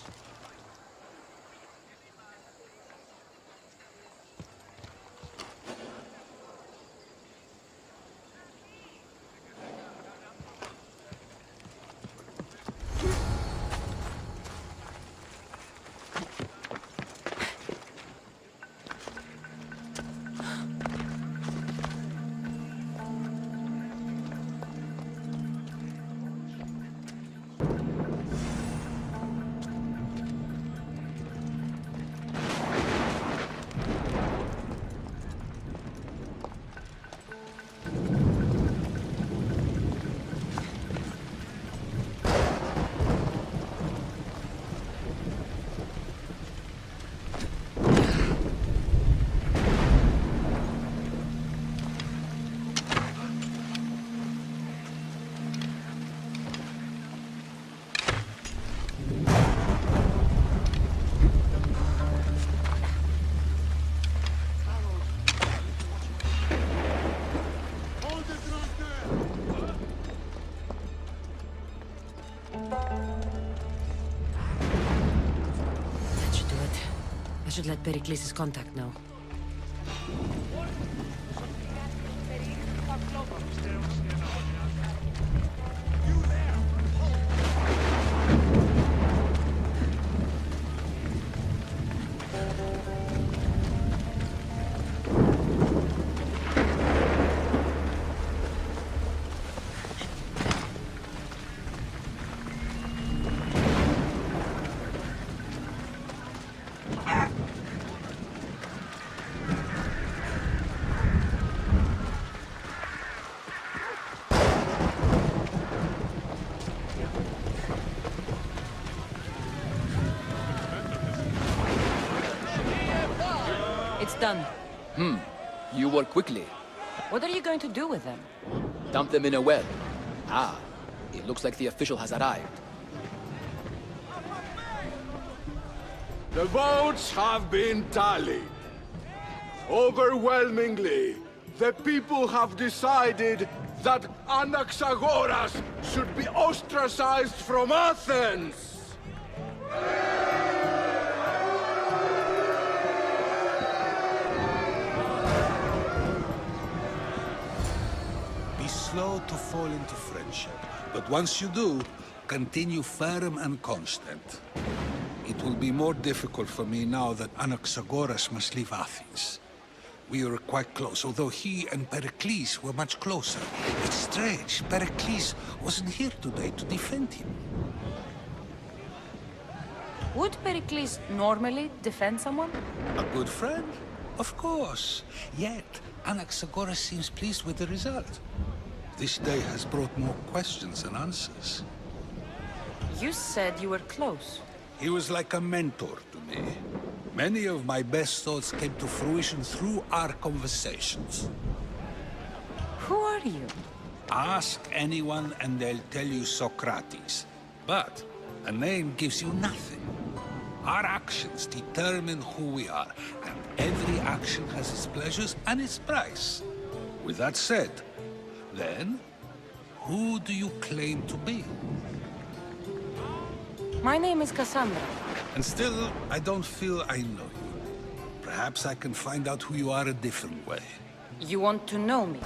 Speaker 2: I should let Perikles' contact know. Done.
Speaker 17: You work quickly.
Speaker 2: What are you going to do with them?
Speaker 17: Dump them in a well. Ah, it looks like the official has arrived.
Speaker 13: The votes have been tallied. Overwhelmingly, the people have decided that Anaxagoras should be ostracized from Athens!
Speaker 18: Slow to fall into friendship, but once you do, continue firm and constant. It will be more difficult for me now that Anaxagoras must leave Athens. We were quite close, although he and Perikles were much closer. It's strange, Perikles wasn't here today to defend him.
Speaker 2: Would Perikles normally defend someone?
Speaker 18: A good friend? Of course. Yet, Anaxagoras seems pleased with the result. This day has brought more questions than answers.
Speaker 2: You said you were close.
Speaker 18: He was like a mentor to me. Many of my best thoughts came to fruition through our conversations.
Speaker 2: Who are you?
Speaker 18: Ask anyone and they'll tell you Socrates. But a name gives you nothing. Our actions determine who we are, and every action has its pleasures and its price. With that said, then, who do you claim to be?
Speaker 2: My name is Cassandra.
Speaker 18: And still, I don't feel I know you. Perhaps I can find out who you are a different way.
Speaker 2: You want to know me?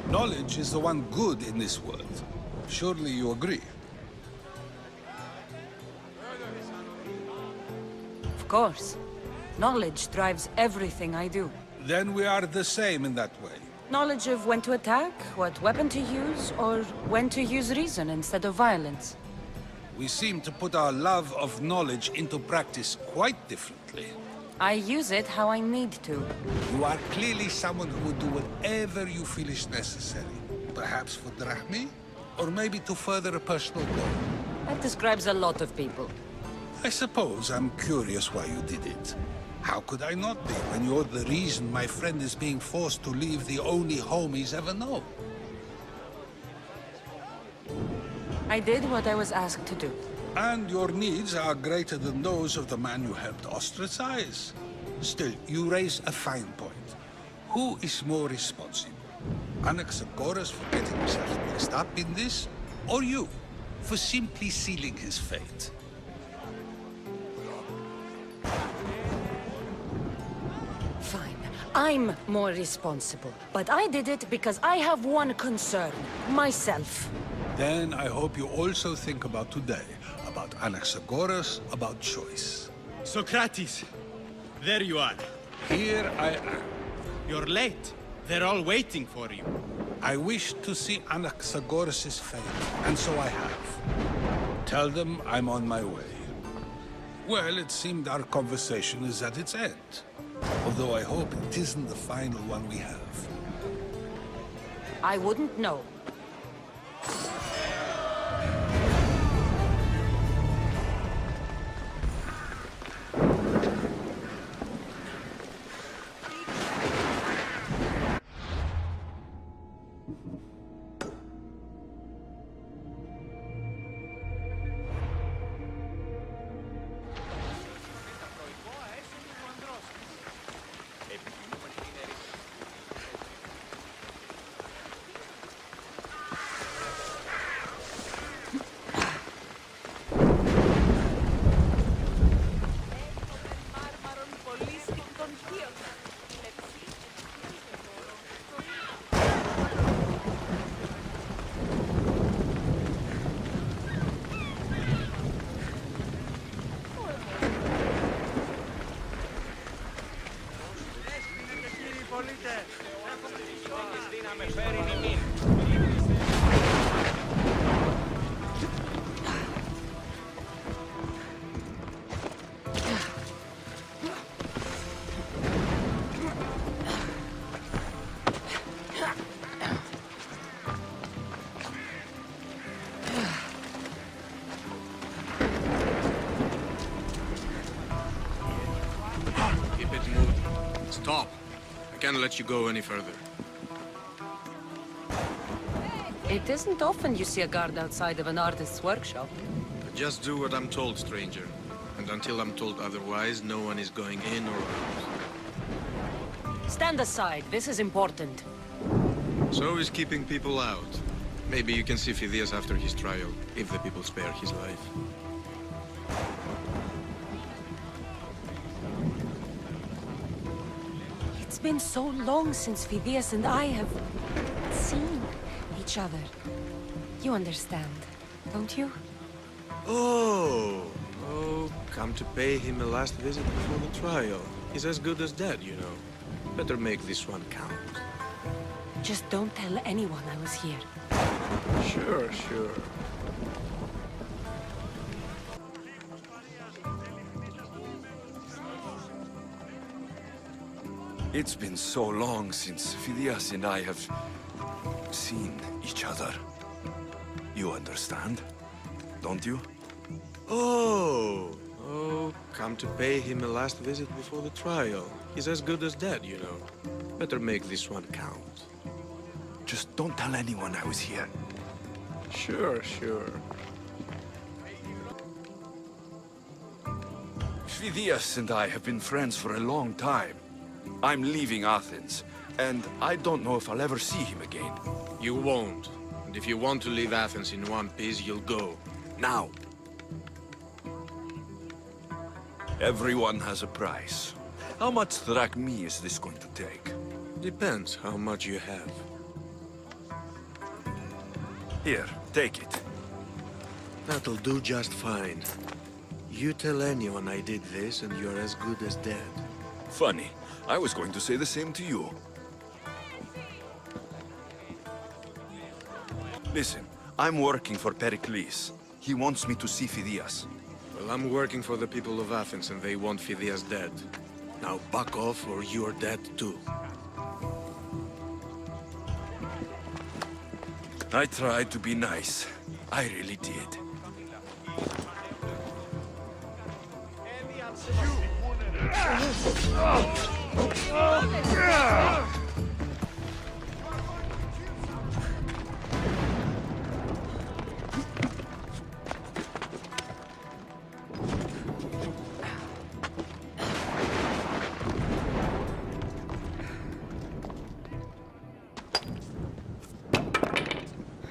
Speaker 18: Knowledge is the one good in this world. Surely you agree?
Speaker 2: Of course. Knowledge drives everything I do.
Speaker 18: Then we are the same in that way.
Speaker 2: Knowledge of when to attack, what weapon to use, or when to use reason instead of violence.
Speaker 18: We seem to put our love of knowledge into practice quite differently.
Speaker 2: I use it how I need to.
Speaker 18: You are clearly someone who would do whatever you feel is necessary. Perhaps for drachmi, or maybe to further a personal goal.
Speaker 2: That describes a lot of people.
Speaker 18: I suppose I'm curious why you did it. How could I not be when you're the reason my friend is being forced to leave the only home he's ever known?
Speaker 2: I did what I was asked to do.
Speaker 18: And your needs are greater than those of the man you helped ostracize. Still, you raise a fine point. Who is more responsible? Anaxagoras for getting himself mixed up in this? Or you, for simply sealing his fate?
Speaker 2: Fine. I'm more responsible. But I did it because I have one concern. Myself.
Speaker 18: Then I hope you also think about today. About Anaxagoras, about choice.
Speaker 19: Socrates! There you are.
Speaker 18: Here I am.
Speaker 19: You're late. They're all waiting for you.
Speaker 18: I wish to see Anaxagoras' fate, and so I have. Tell them I'm on my way. Well, it seemed our conversation is at its end. Although I hope it isn't the final one we have.
Speaker 2: I wouldn't know.
Speaker 20: Stop. I can't let you go any further.
Speaker 2: It isn't often you see a guard outside of an artist's workshop.
Speaker 20: Just do what I'm told, stranger. And until I'm told otherwise, no one is going in or out.
Speaker 2: Stand aside. This is important.
Speaker 20: So is keeping people out. Maybe you can see Phidias after his trial, if the people spare his life.
Speaker 2: It's been so long since Phidias and I have seen each other. You understand, don't you?
Speaker 20: Oh, come to pay him a last visit before the trial. He's as good as dead, you know. Better make this one count.
Speaker 2: Just don't tell anyone I was here.
Speaker 20: Sure, sure.
Speaker 21: It's been so long since Phidias and I have seen each other. You understand, don't you?
Speaker 20: Oh, come to pay him a last visit before the trial. He's as good as dead, you know. Better make this one count.
Speaker 21: Just don't tell anyone I was here.
Speaker 20: Sure, sure.
Speaker 21: Phidias and I have been friends for a long time. I'm leaving Athens, and I don't know if I'll ever see him again.
Speaker 20: You won't. And if you want to leave Athens in one piece, you'll go. Now.
Speaker 21: Everyone has a price. How much drachmi is this going to take?
Speaker 20: Depends how much you have.
Speaker 21: Here, take it.
Speaker 20: That'll do just fine. You tell anyone I did this, and you're as good as dead.
Speaker 21: Funny. I was going to say the same to you. Listen, I'm working for Perikles. He wants me to see Phidias.
Speaker 20: Well, I'm working for the people of Athens, and they want Phidias dead. Now back off, or you're dead too.
Speaker 21: I tried to be nice. I really did.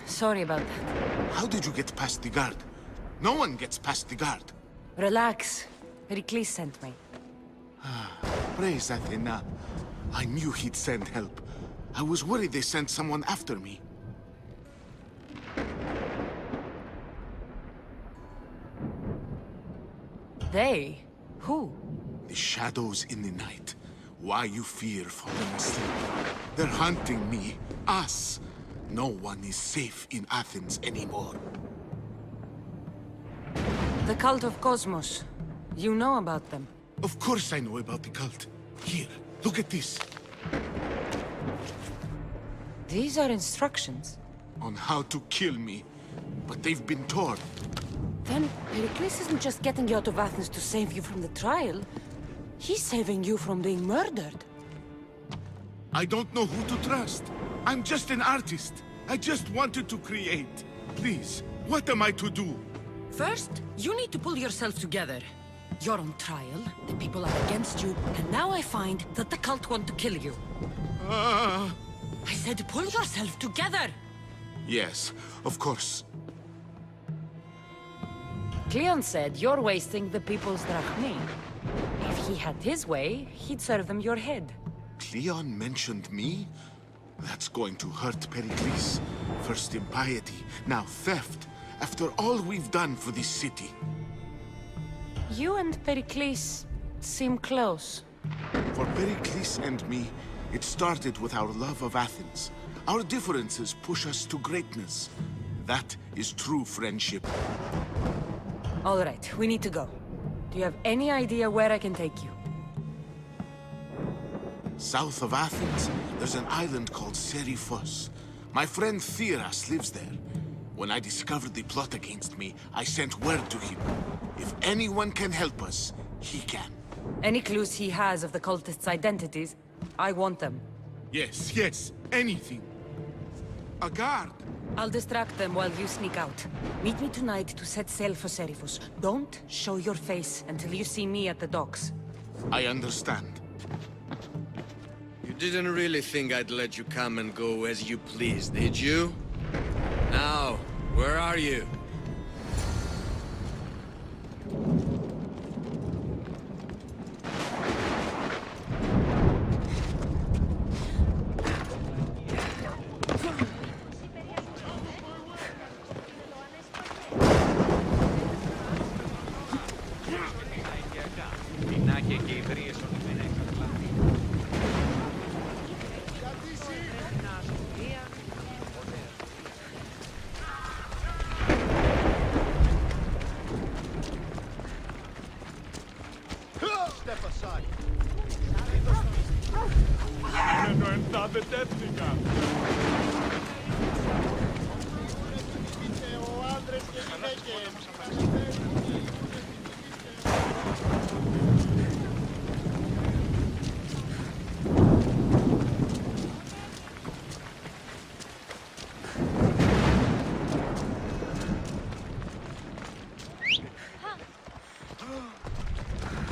Speaker 2: Sorry about that.
Speaker 3: How did you get past the guard? No one gets past the guard.
Speaker 2: Relax. Perikles sent me.
Speaker 3: Praise Athena. I knew he'd send help. I was worried they sent someone after me.
Speaker 2: They? Who?
Speaker 3: The shadows in the night. Why you fear falling asleep. They're hunting me. Us. No one is safe in Athens anymore.
Speaker 2: The cult of Cosmos. You know about them?
Speaker 3: Of course I know about the cult. Here, look at this.
Speaker 2: These are instructions.
Speaker 3: On how to kill me. But they've been torn.
Speaker 2: Then Perikles isn't just getting you out of Athens to save you from the trial. He's saving you from being murdered.
Speaker 3: I don't know who to trust. I'm just an artist. I just wanted to create. Please, what am I to do?
Speaker 2: First, you need to pull yourself together. You're on trial, the people are against you, and now I find that the cult want to kill you. I said pull yourself together!
Speaker 3: Yes, of course.
Speaker 2: Cleon said you're wasting the people's drachmi. If he had his way, he'd serve them your head.
Speaker 3: Cleon mentioned me? That's going to hurt Perikles. First impiety, now theft. After all we've done for this city.
Speaker 2: You and Perikles seem close.
Speaker 3: For Perikles and me, it started with our love of Athens. Our differences push us to greatness. That is true friendship.
Speaker 2: All right, we need to go. Do you have any idea where I can take you?
Speaker 3: South of Athens, there's an island called Serifos. My friend Theras lives there. When I discovered the plot against me, I sent word to him. If anyone can help us, he can.
Speaker 2: Any clues he has of the cultists' identities, I want them.
Speaker 3: Yes, yes, anything. A guard!
Speaker 2: I'll distract them while you sneak out. Meet me tonight to set sail for Serifos. Don't show your face until you see me at the docks.
Speaker 3: I understand.
Speaker 20: You didn't really think I'd let you come and go as you please, did you? Now, where are you?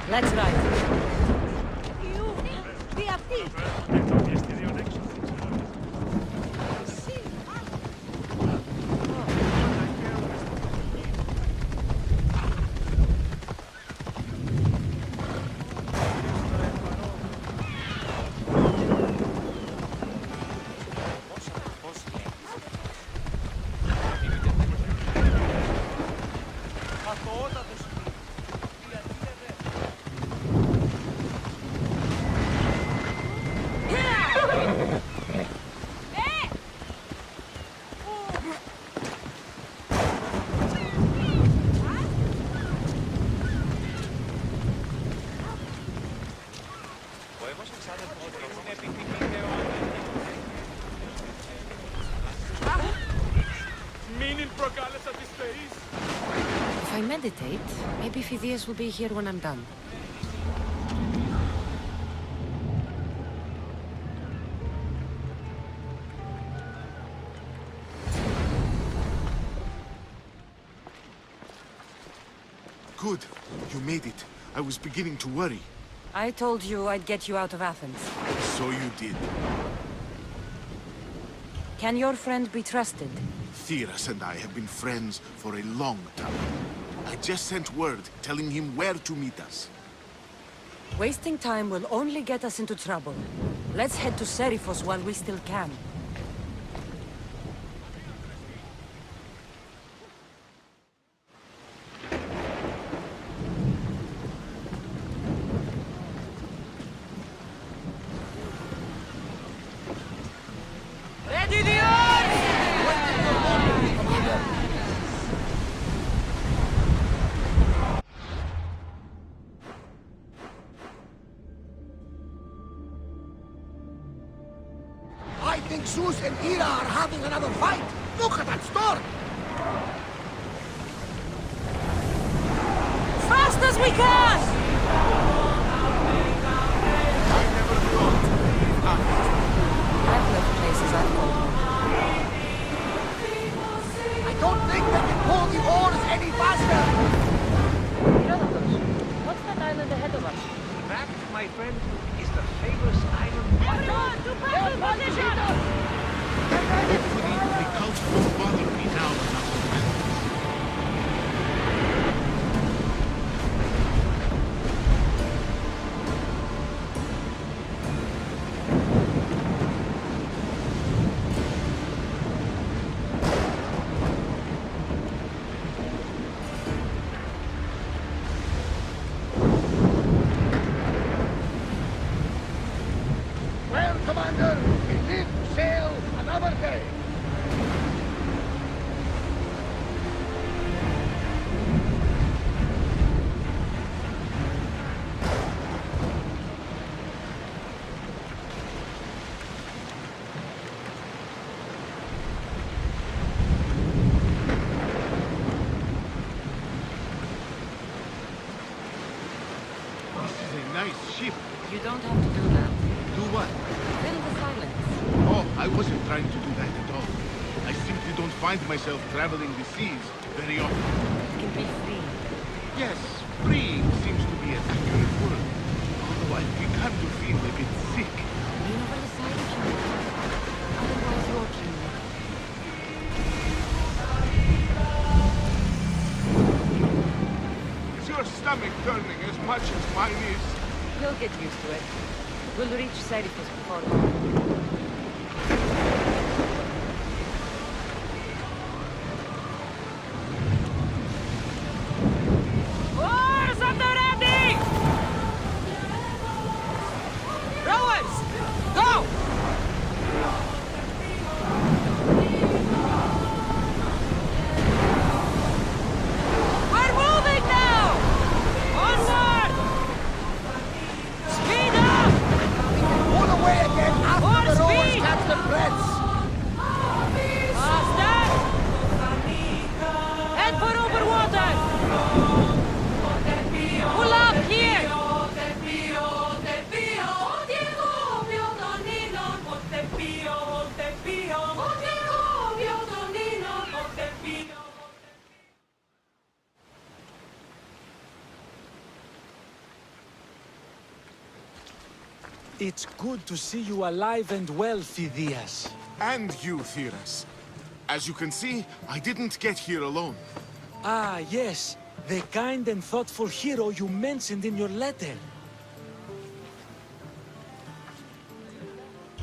Speaker 2: Let's ride. If I meditate, maybe Phidias will be here when I'm done.
Speaker 5: Good. You made it. I was beginning to worry.
Speaker 2: I told you I'd get you out of Athens.
Speaker 5: So you did.
Speaker 2: Can your friend be trusted?
Speaker 5: Theras and I have been friends for a long time. I just sent word telling him where to meet us.
Speaker 2: Wasting time will only get us into trouble. Let's head to Seriphos while we still can.
Speaker 3: Ready the oars! I think Zeus and Hera are having another fight. Look at that storm!
Speaker 2: Fast as we can! I've left places I've gone home.
Speaker 3: I don't think they can pull the oars any faster!
Speaker 2: What's that island ahead of us?
Speaker 4: That, my friend, is the famous island.
Speaker 3: Everyone, to battle position!
Speaker 5: Hopefully, the cult won't bother me now enough to win.
Speaker 3: Well, Commander, we live to sail another day.
Speaker 5: This is a nice ship.
Speaker 2: You don't have to do that.
Speaker 5: Do what?
Speaker 2: Fill the silence.
Speaker 5: Oh, I wasn't trying to do that at all. I simply don't find myself traveling the seas very often.
Speaker 2: You can be free.
Speaker 5: Yes, freeing seems to be an accurate word. Although I've begun to feel a bit sick.
Speaker 2: You never decided you would. Otherwise, you're dreaming.
Speaker 5: Is your stomach turning as much as mine is?
Speaker 2: You'll get used to it. We'll reach Seriphos before long.
Speaker 3: Oars at the ready! Rowers, go! We're moving now! Onward! Speed up! We can pull away again after the road.
Speaker 7: It's good to see you alive and well, Phidias.
Speaker 5: And you, Theras. As you can see, I didn't get here alone.
Speaker 7: Ah, yes. The kind and thoughtful hero you mentioned in your letter.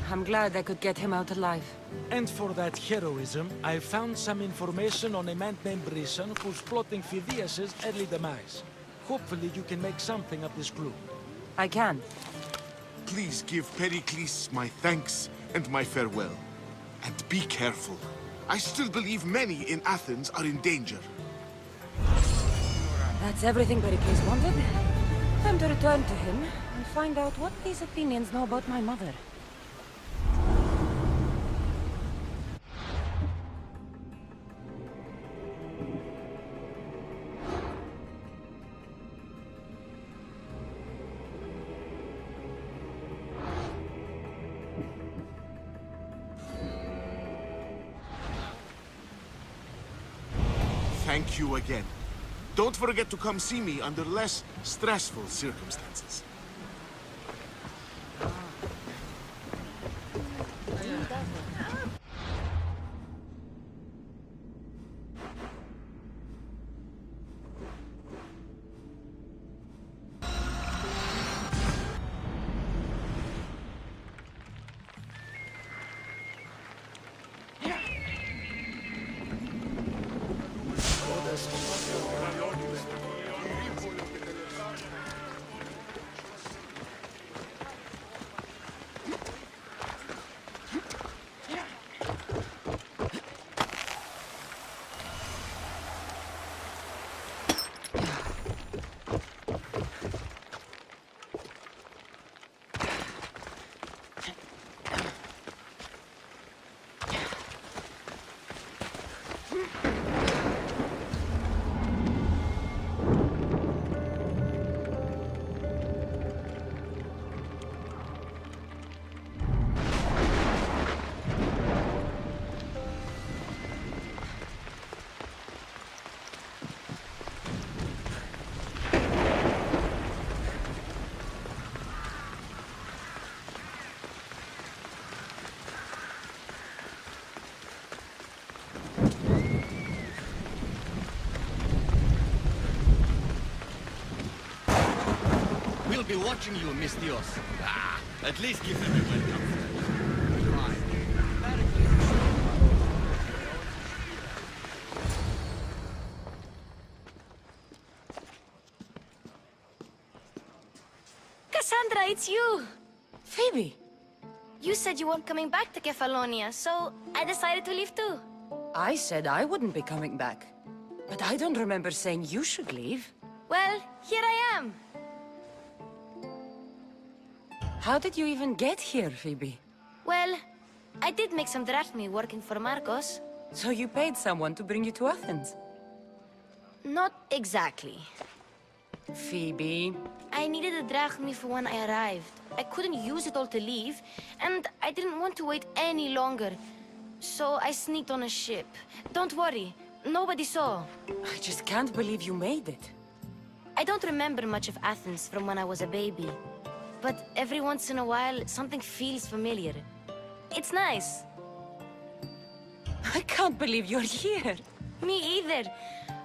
Speaker 2: I'm glad I could get him out alive.
Speaker 7: And for that heroism, I found some information on a man named Brisson who's plotting Phidias' early demise. Hopefully you can make something of this clue.
Speaker 2: I can.
Speaker 5: Please give Perikles my thanks and my farewell. And be careful. I still believe many in Athens are in danger.
Speaker 2: That's everything Perikles wanted. Time to return to him and find out what these Athenians know about my mother.
Speaker 5: Thank you again. Don't forget to come see me under less stressful circumstances.
Speaker 22: We'll be watching you, Miss Dios. Ah, at least give them a welcome.
Speaker 23: Cassandra, it's you!
Speaker 2: Phoebe!
Speaker 23: You said you weren't coming back to Kefalonia, so I decided to leave too.
Speaker 2: I said I wouldn't be coming back. But I don't remember saying you should leave.
Speaker 23: Well, here I am.
Speaker 2: How did you even get here, Phoebe?
Speaker 23: Well, I did make some drachmi working for Marcos.
Speaker 2: So you paid someone to bring you to Athens?
Speaker 23: Not exactly.
Speaker 2: Phoebe...
Speaker 23: I needed a drachmi for when I arrived. I couldn't use it all to leave, and I didn't want to wait any longer. So I sneaked on a ship. Don't worry, nobody saw.
Speaker 2: I just can't believe you made it.
Speaker 23: I don't remember much of Athens from when I was a baby. But every once in a while, something feels familiar. It's nice.
Speaker 2: I can't believe you're here.
Speaker 23: Me either.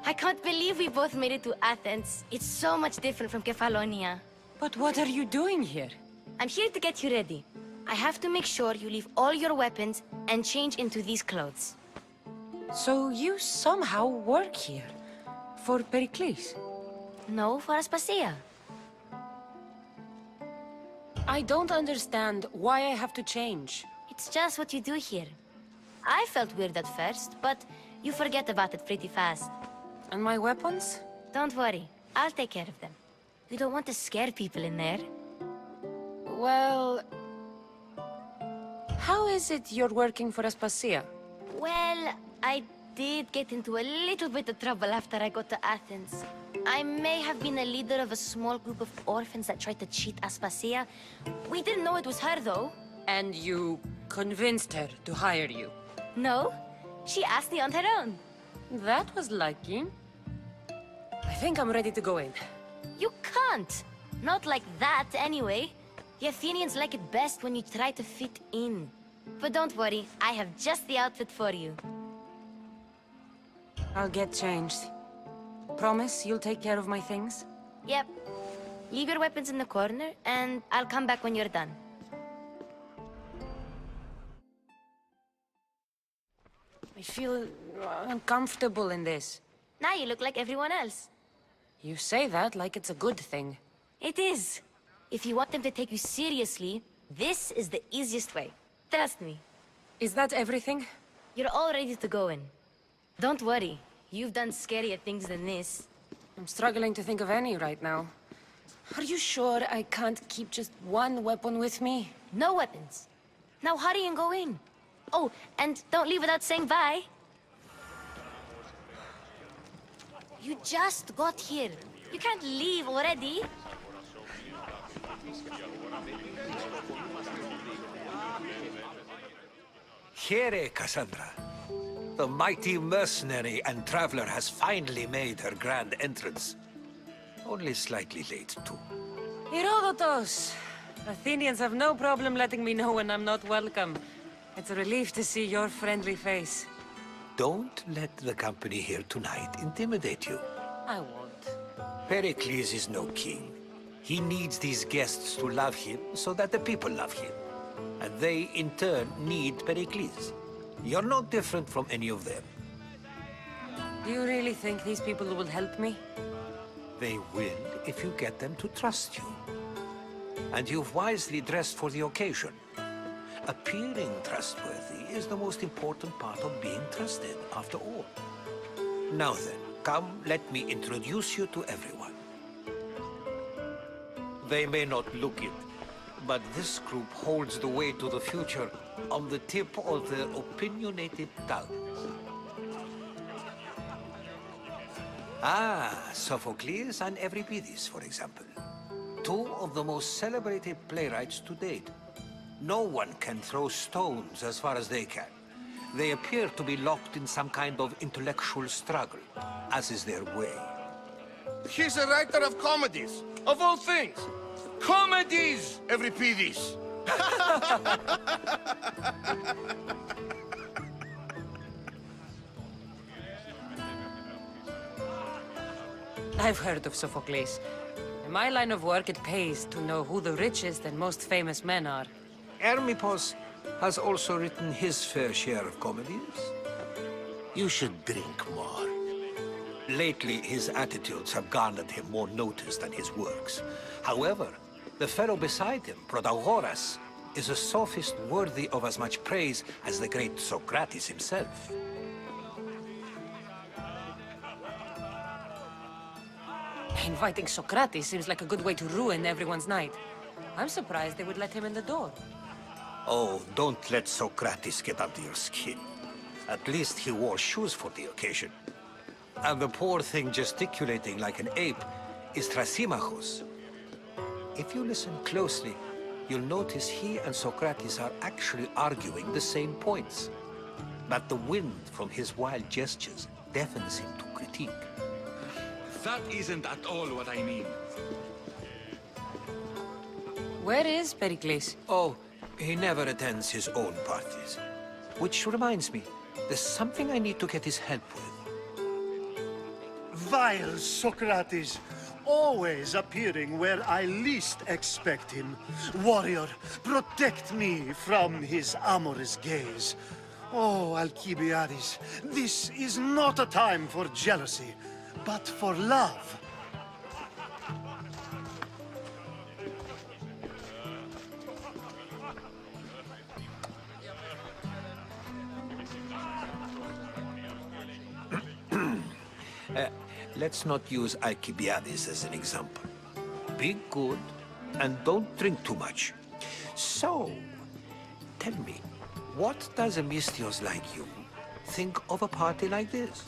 Speaker 23: I can't believe we both made it to Athens. It's so much different from Kefalonia.
Speaker 2: But what are you doing here?
Speaker 23: I'm here to get you ready. I have to make sure you leave all your weapons and change into these clothes.
Speaker 2: So you somehow work here? For Perikles?
Speaker 23: No, for Aspasia.
Speaker 2: I don't understand why I have to change.
Speaker 23: It's just what you do here. I felt weird at first, but you forget about it pretty fast.
Speaker 2: And my weapons?
Speaker 23: Don't worry, I'll take care of them. You don't want to scare people in there.
Speaker 2: Well... How is it you're working for Aspasia?
Speaker 23: Well, I did get into a little bit of trouble after I got to Athens. I may have been a leader of a small group of orphans that tried to cheat Aspasia. We didn't know it was her, though.
Speaker 2: And you convinced her to hire you?
Speaker 23: No, she asked me on her own.
Speaker 2: That was lucky. I think I'm ready to go in.
Speaker 23: You can't. Not like that, anyway. The Athenians like it best when you try to fit in. But don't worry, I have just the outfit for you.
Speaker 2: I'll get changed. Promise you'll take care of my things?
Speaker 23: Yep. Leave your weapons in the corner, and I'll come back when you're done.
Speaker 2: I feel uncomfortable in this.
Speaker 23: Now you look like everyone else.
Speaker 2: You say that like it's a good thing.
Speaker 23: It is. If you want them to take you seriously, this is the easiest way. Trust me.
Speaker 2: Is that everything?
Speaker 23: You're all ready to go in. Don't worry. You've done scarier things than this.
Speaker 2: I'm struggling to think of any right now. Are you sure I can't keep just one weapon with me?
Speaker 23: No weapons. Now hurry and go in. Oh, and don't leave without saying bye. You just got here. You can't leave already.
Speaker 1: Here, Cassandra. The mighty mercenary and traveler has finally made her grand entrance. Only slightly late, too.
Speaker 2: Herodotus! Athenians have no problem letting me know when I'm not welcome. It's a relief to see your friendly face.
Speaker 1: Don't let the company here tonight intimidate you.
Speaker 2: I won't.
Speaker 1: Perikles is no king. He needs these guests to love him so that the people love him. And they, in turn, need Perikles. You're no different from any of them.
Speaker 2: Do you really think these people will help me?
Speaker 1: They will if you get them to trust you. And you've wisely dressed for the occasion. Appearing trustworthy is the most important part of being trusted, after all. Now then, come, let me introduce you to everyone. They may not look it, but this group holds the way to the future on the tip of their opinionated tongues. Ah, Sophocles and Euripides, for example. Two of the most celebrated playwrights to date. No one can throw stones as far as they can. They appear to be locked in some kind of intellectual struggle, as is their way.
Speaker 5: He's a writer of comedies, of all things. Comedies, Euripides!
Speaker 2: I've heard of Sophocles. In my line of work, it pays to know who the richest and most famous men are.
Speaker 1: Hermippos has also written his fair share of comedies. You should drink more. Lately, his attitudes have garnered him more notice than his works. However, the fellow beside him, Protagoras, is a sophist worthy of as much praise as the great Socrates himself.
Speaker 2: Inviting Socrates seems like a good way to ruin everyone's night. I'm surprised they would let him in the door.
Speaker 1: Oh, don't let Socrates get under your skin. At least he wore shoes for the occasion. And the poor thing gesticulating like an ape is Thrasymachos. If you listen closely, you'll notice he and Socrates are actually arguing the same points. But the wind from his wild gestures deafens him to critique.
Speaker 21: That isn't at all what I mean.
Speaker 2: Where is Perikles?
Speaker 1: Oh, he never attends his own parties. Which reminds me, there's something I need to get his help with.
Speaker 10: Vile Socrates, always appearing where I least expect him. Warrior, protect me from his amorous gaze. Oh, Alcibiades, this is not a time for jealousy, but for love.
Speaker 1: Let's not use Alcibiades as an example. Be good, and don't drink too much. So, tell me, what does a Mystios like you think of a party like this?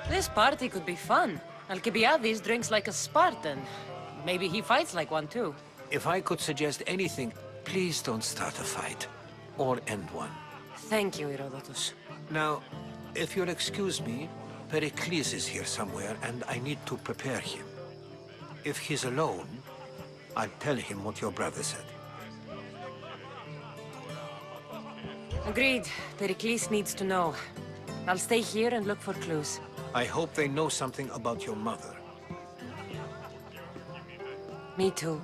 Speaker 2: This party could be fun. Alcibiades drinks like a Spartan. Maybe he fights like one too.
Speaker 1: If I could suggest anything, please don't start a fight. Or end one.
Speaker 2: Thank you, Herodotus.
Speaker 1: Now, if you'll excuse me, Perikles is here somewhere, and I need to prepare him. If he's alone, I'll tell him what your brother said.
Speaker 2: Agreed. Perikles needs to know. I'll stay here and look for clues.
Speaker 1: I hope they know something about your mother.
Speaker 2: Me too.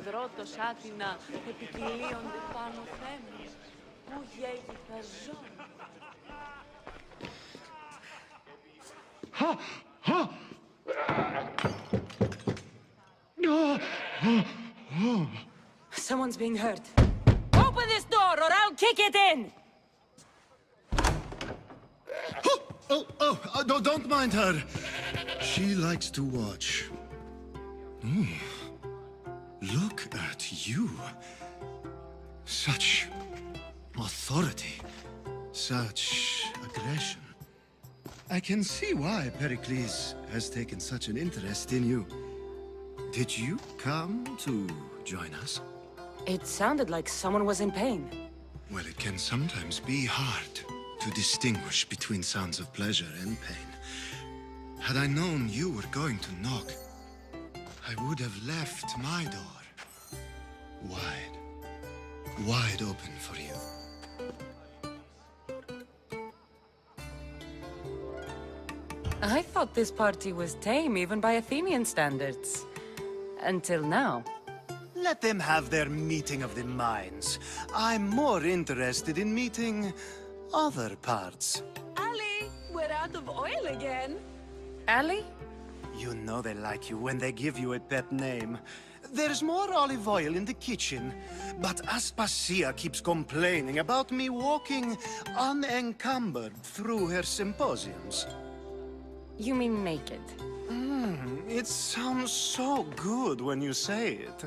Speaker 9: Υδρότος Άτινα επικυλίονται πάνω θέμους. Πού γέγει θα ζών.
Speaker 2: Someone's being hurt. Open this door or I'll kick it in!
Speaker 10: No, don't mind her. She likes to watch. Look at you. Such authority. Such aggression. I can see why Perikles has taken such an interest in you. Did you come to join us?
Speaker 2: It sounded like someone was in pain.
Speaker 10: Well, it can sometimes be hard to distinguish between sounds of pleasure and pain. Had I known you were going to knock, I would have left my door wide open for you.
Speaker 2: I thought this party was tame even by Athenian standards. Until now.
Speaker 10: Let them have their meeting of the minds. I'm more interested in meeting other parts.
Speaker 9: Ali, we're out of oil again.
Speaker 2: Ali?
Speaker 10: You know they like you when they give you a pet name. There's more olive oil in the kitchen, but Aspasia keeps complaining about me walking unencumbered through her symposiums.
Speaker 2: You mean naked?
Speaker 10: It sounds so good when you say it.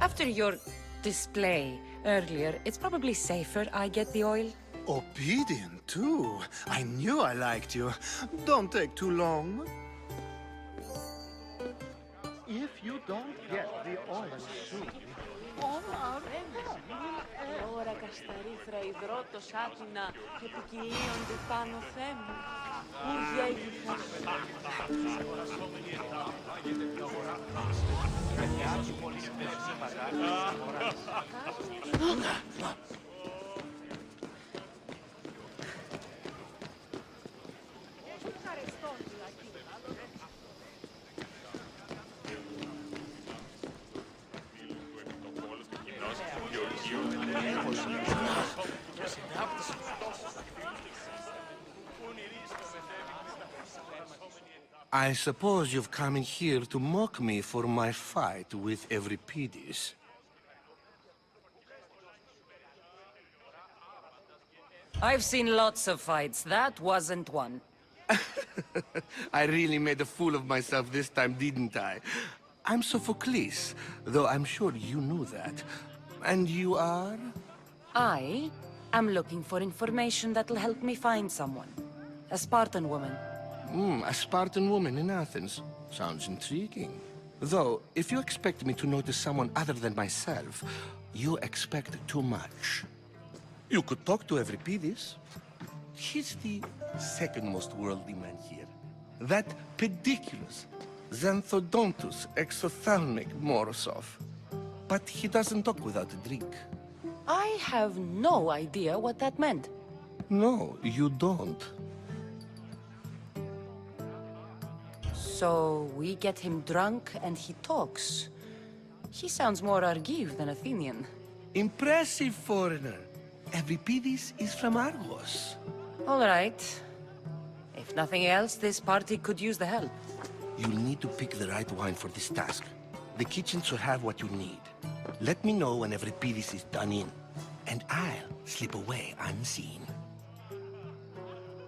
Speaker 2: After your display earlier, it's probably safer I get the oil.
Speaker 10: Obedient, too. I knew I liked you. Don't take too long.
Speaker 3: If you don't get the oil soon, all our enemies will end.
Speaker 9: Ώρα κασταρίθρα υδρότος Άτινα επικυλίονται πάνω θέμους. Πού γέγει θα
Speaker 11: I suppose you've come in here to mock me for my fight with Euripides.
Speaker 2: I've seen lots of fights. That wasn't one.
Speaker 11: I really made a fool of myself this time, didn't I? I'm Sophocles, though I'm sure you knew that. And you are?
Speaker 2: I am looking for information that'll help me find someone. A Spartan woman.
Speaker 11: A Spartan woman in Athens. Sounds intriguing. Though, if you expect me to notice someone other than myself, you expect too much. You could talk to Euripides. He's the second most worldly man here. That pediculous Xanthodontus exophthalmic Morosov. But he doesn't talk without a drink.
Speaker 2: I have no idea what that meant.
Speaker 11: No, you don't.
Speaker 2: So we get him drunk and he talks. He sounds more Argive than Athenian.
Speaker 11: Impressive, foreigner. Euripides is from Argos.
Speaker 2: All right. If nothing else, this party could use the help.
Speaker 11: You'll need to pick the right wine for this task. The kitchen should have what you need. Let me know when Euripides is done in, and I'll slip away unseen.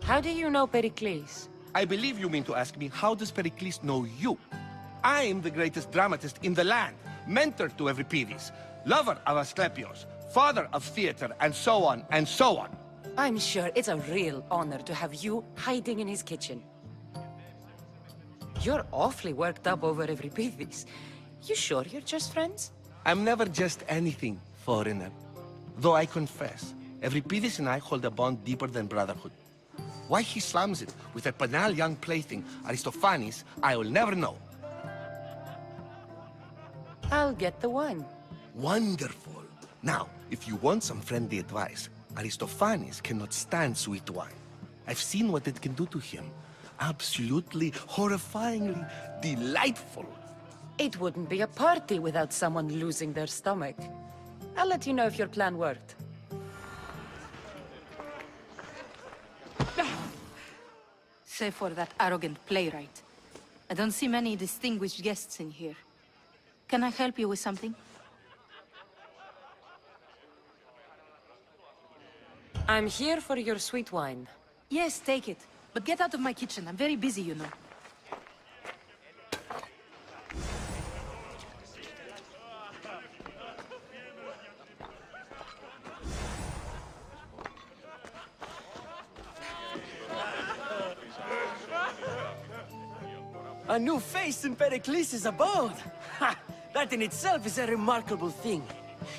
Speaker 2: How do you know Perikles?
Speaker 11: I believe you mean to ask me, how does Perikles know you? I'm the greatest dramatist in the land, mentor to Euripides, lover of Asclepios, father of theater, and so on, and so on.
Speaker 2: I'm sure it's a real honor to have you hiding in his kitchen. You're awfully worked up over Euripides. You sure you're just friends?
Speaker 11: I'm never just anything, foreigner. Though I confess, Euripides and I hold a bond deeper than brotherhood. Why he slams it with a banal young plaything, Aristophanes, I will never know.
Speaker 2: I'll get the wine.
Speaker 11: Wonderful. Now, if you want some friendly advice, Aristophanes cannot stand sweet wine. I've seen what it can do to him. Absolutely, horrifyingly delightful.
Speaker 2: It wouldn't be a party without someone losing their stomach. I'll let you know if your plan worked.
Speaker 6: Save for that arrogant playwright. I don't see many distinguished guests in here. Can I help you with something?
Speaker 2: I'm here for your sweet wine.
Speaker 6: Yes, take it. But get out of my kitchen. I'm very busy, you know.
Speaker 8: A new face in Perikles' abode! Ha! That in itself is a remarkable thing.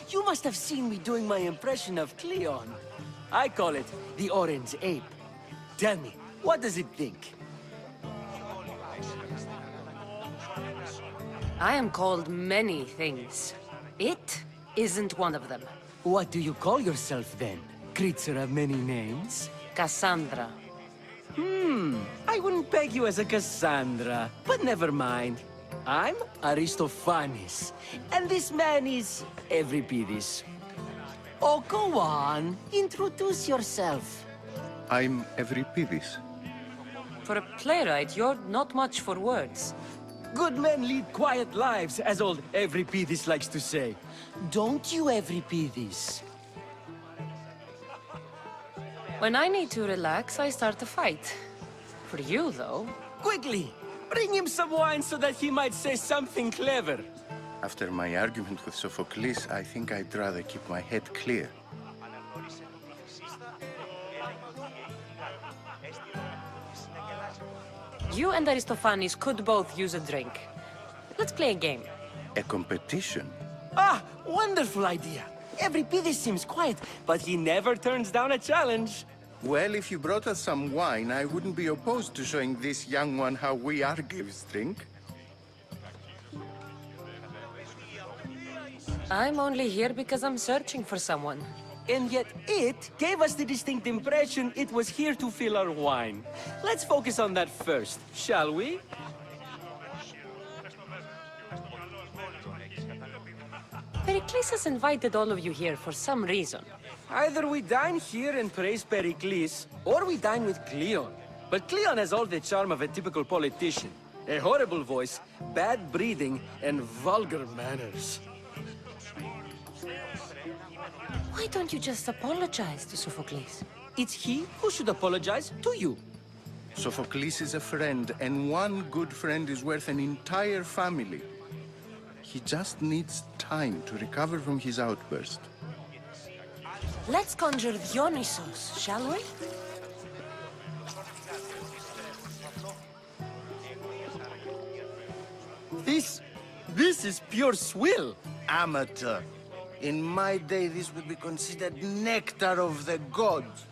Speaker 8: You must have seen me doing my impression of Cleon. I call it the Orange Ape. Tell me, what does it think?
Speaker 2: I am called many things. It isn't one of them.
Speaker 8: What do you call yourself then? Creature of many names?
Speaker 2: Cassandra.
Speaker 8: I wouldn't peg you as a Cassandra, but never mind. I'm Aristophanes, and this man is Euripides. Oh, go on. Introduce yourself.
Speaker 14: I'm Euripides.
Speaker 2: For a playwright, you're not much for words.
Speaker 8: Good men lead quiet lives, as old Euripides likes to say. Don't you, Euripides?
Speaker 2: When I need to relax, I start a fight. For you, though...
Speaker 8: Quickly! Bring him some wine so that he might say something clever.
Speaker 14: After my argument with Sophocles, I think I'd rather keep my head clear.
Speaker 2: You and Aristophanes could both use a drink. Let's play a game.
Speaker 14: A competition?
Speaker 8: Ah, wonderful idea. Euripides seems quiet, but he never turns down a challenge.
Speaker 14: Well, if you brought us some wine, I wouldn't be opposed to showing this young one how we Argives drink.
Speaker 2: I'm only here because I'm searching for someone.
Speaker 8: And yet it gave us the distinct impression it was here to fill our wine. Let's focus on that first, shall we?
Speaker 2: Perikles has invited all of you here for some reason.
Speaker 8: Either we dine here and praise Perikles, or we dine with Cleon. But Cleon has all the charm of a typical politician. A horrible voice, bad breeding, and vulgar manners.
Speaker 2: Why don't you just apologize to Sophocles?
Speaker 8: It's he who should apologize to you.
Speaker 14: Sophocles is a friend, and one good friend is worth an entire family. He just needs time to recover from his outburst.
Speaker 2: Let's conjure Dionysos, shall we?
Speaker 8: This is pure swill.
Speaker 11: Amateur. In my day, this would be considered nectar of the gods.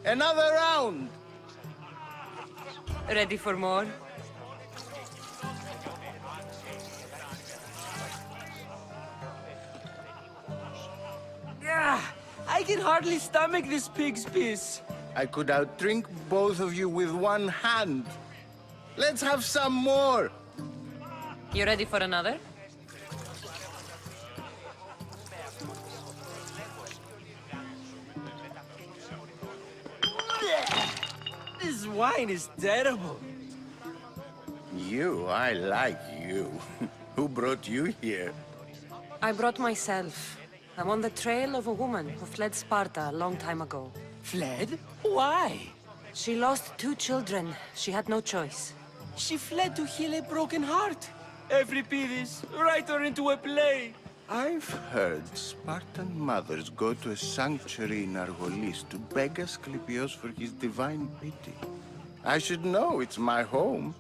Speaker 11: Another round!
Speaker 2: Ready for more?
Speaker 8: I can hardly stomach this pig's piss.
Speaker 11: I could outdrink both of you with one hand. Let's have some more.
Speaker 2: You ready for another?
Speaker 8: This wine is terrible.
Speaker 14: You, I like you. Who brought you here?
Speaker 2: I brought myself. I'm on the trail of a woman who fled Sparta a long time ago.
Speaker 8: Fled? Why?
Speaker 2: She lost 2 children. She had no choice.
Speaker 8: She fled to heal a broken heart. Euripides, write her into a play.
Speaker 12: I've heard Spartan mothers go to a sanctuary in Argolis to beg Asclepios for his divine pity. I should know, it's my home.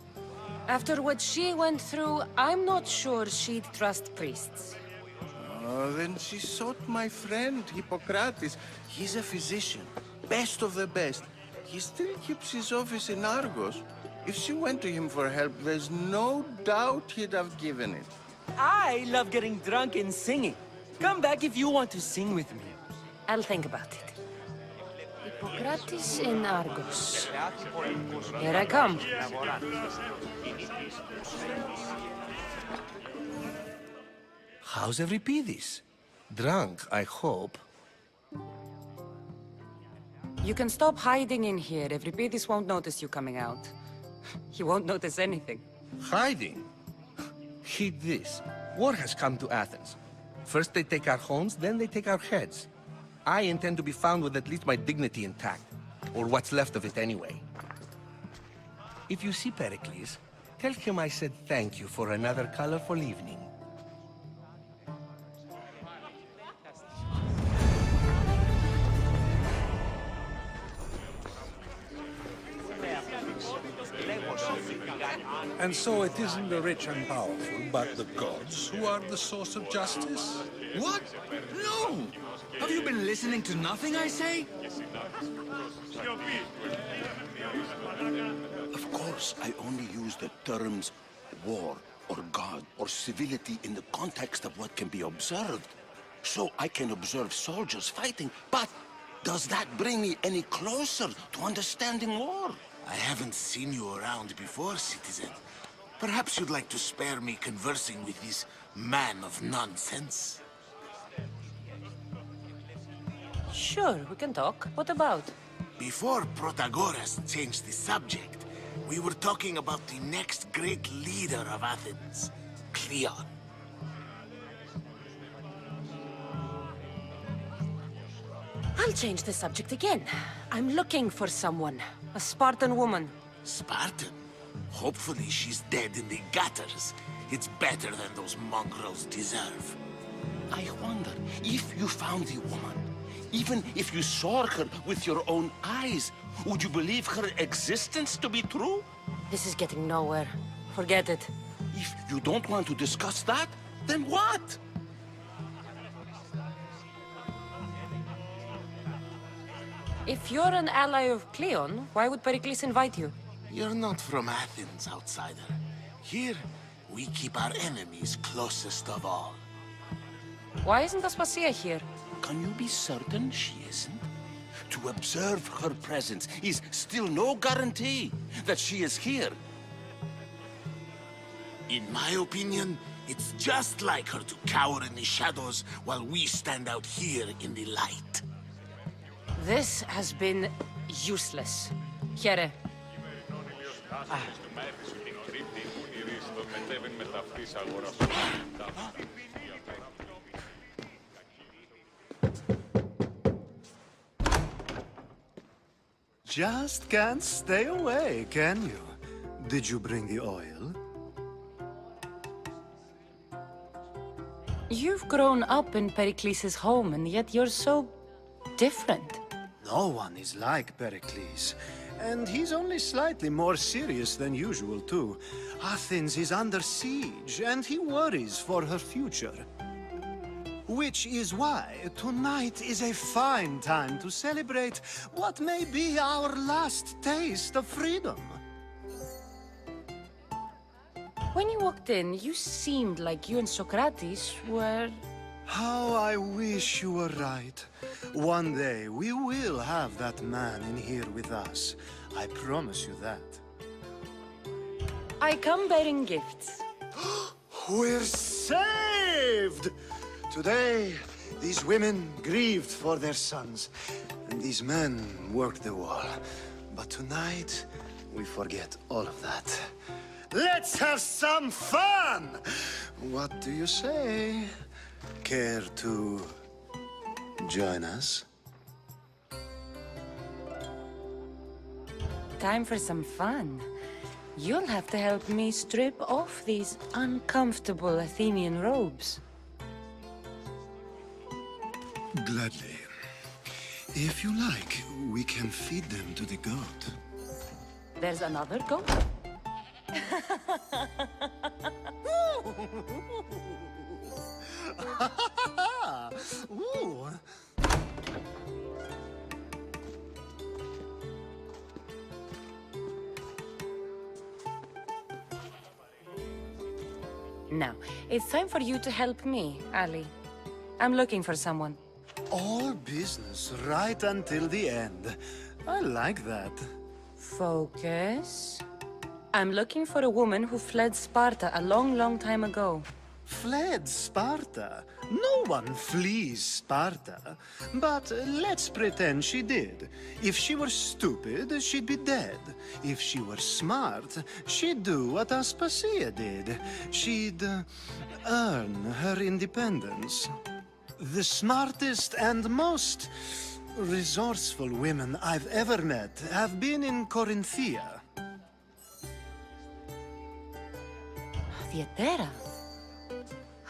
Speaker 2: After what she went through, I'm not sure she'd trust priests.
Speaker 12: Oh, then she sought my friend, Hippocrates. He's a physician, best of the best. He still keeps his office in Argos. If she went to him for help, there's no doubt he'd have given it.
Speaker 8: I love getting drunk and singing. Come back if you want to sing with me.
Speaker 2: I'll think about it. Hippocrates in Argos. Here I come.
Speaker 11: How's Euripides? Drunk, I hope.
Speaker 2: You can stop hiding in here. Euripides won't notice you coming out. He won't notice anything.
Speaker 11: Hiding? Heed this. War has come to Athens. First they take our homes, then they take our heads. I intend to be found with at least my dignity intact. Or what's left of it anyway. If you see Perikles, tell him I said thank you for another colorful evening.
Speaker 18: And so it isn't the rich and powerful, but the gods who are the source of justice?
Speaker 17: What? No! Have you been listening to nothing I say?
Speaker 14: Of course, I only use the terms war or god or civility in the context of what can be observed. So I can observe soldiers fighting, but does that bring me any closer to understanding war? I haven't seen you around before, citizen. Perhaps you'd like to spare me conversing with this man of nonsense?
Speaker 2: Sure, we can talk. What about?
Speaker 14: Before Protagoras changed the subject, we were talking about the next great leader of Athens, Cleon.
Speaker 2: I'll change the subject again. I'm looking for someone. A Spartan woman.
Speaker 14: Spartan? Hopefully she's dead in the gutters. It's better than those mongrels deserve. I wonder, if you found the woman, even if you saw her with your own eyes, would you believe her existence to be true?
Speaker 2: This is getting nowhere. Forget it.
Speaker 14: If you don't want to discuss that, then what?
Speaker 2: If you're an ally of Cleon, why would Perikles invite you?
Speaker 14: You're not from Athens, outsider. Here, we keep our enemies closest of all.
Speaker 2: Why isn't Aspasia here?
Speaker 14: Can you be certain she isn't? To observe her presence is still no guarantee that she is here. In my opinion, it's just like her to cower in the shadows while we stand out here in the light.
Speaker 2: This has been useless. Here.
Speaker 10: Just can't stay away, can you? Did you bring the oil?
Speaker 2: You've grown up in Perikles' home, and yet you're so different.
Speaker 10: No one is like Perikles. And he's only slightly more serious than usual, too. Athens is under siege, and he worries for her future. Which is why tonight is a fine time to celebrate what may be our last taste of freedom.
Speaker 2: When you walked in, you seemed like you and Socrates were...
Speaker 10: How I wish you were right. One day we will have that man in here with us. I promise you that.
Speaker 2: I come bearing gifts.
Speaker 10: We're saved! Today, these women grieved for their sons, and these men worked the wall. But tonight, we forget all of that. Let's have some fun! What do you say? Care to join us?
Speaker 2: time for some fun. You'll have to help me strip off these uncomfortable Athenian robes.
Speaker 13: Gladly. If you like, we can feed them to the goat.
Speaker 2: There's another goat?
Speaker 10: Ooh.
Speaker 2: Now, it's time for you to help me, Ali. I'm looking for someone.
Speaker 10: All business right until the end. I like that.
Speaker 2: Focus. I'm looking for a woman who fled Sparta a long, long time ago.
Speaker 10: Fled Sparta? No one flees Sparta. But let's pretend she did. If she were stupid, she'd be dead. If she were smart, she'd do what Aspasia did. She'd earn her independence. The smartest and most resourceful women I've ever met have been in Corinthia.
Speaker 2: Theatera?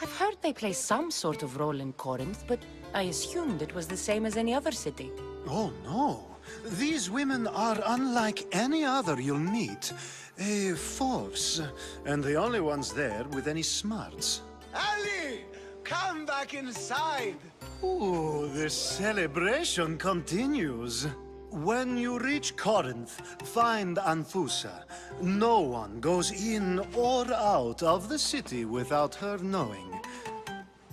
Speaker 2: I've heard they play some sort of role in Corinth, but I assumed it was the same as any other city.
Speaker 10: Oh, no. These women are unlike any other you'll meet. A force, and the only ones there with any smarts.
Speaker 12: Ali! Come back inside!
Speaker 10: Ooh, the celebration continues. When you reach Corinth, find Anfusa. No one goes in or out of the city without her knowing.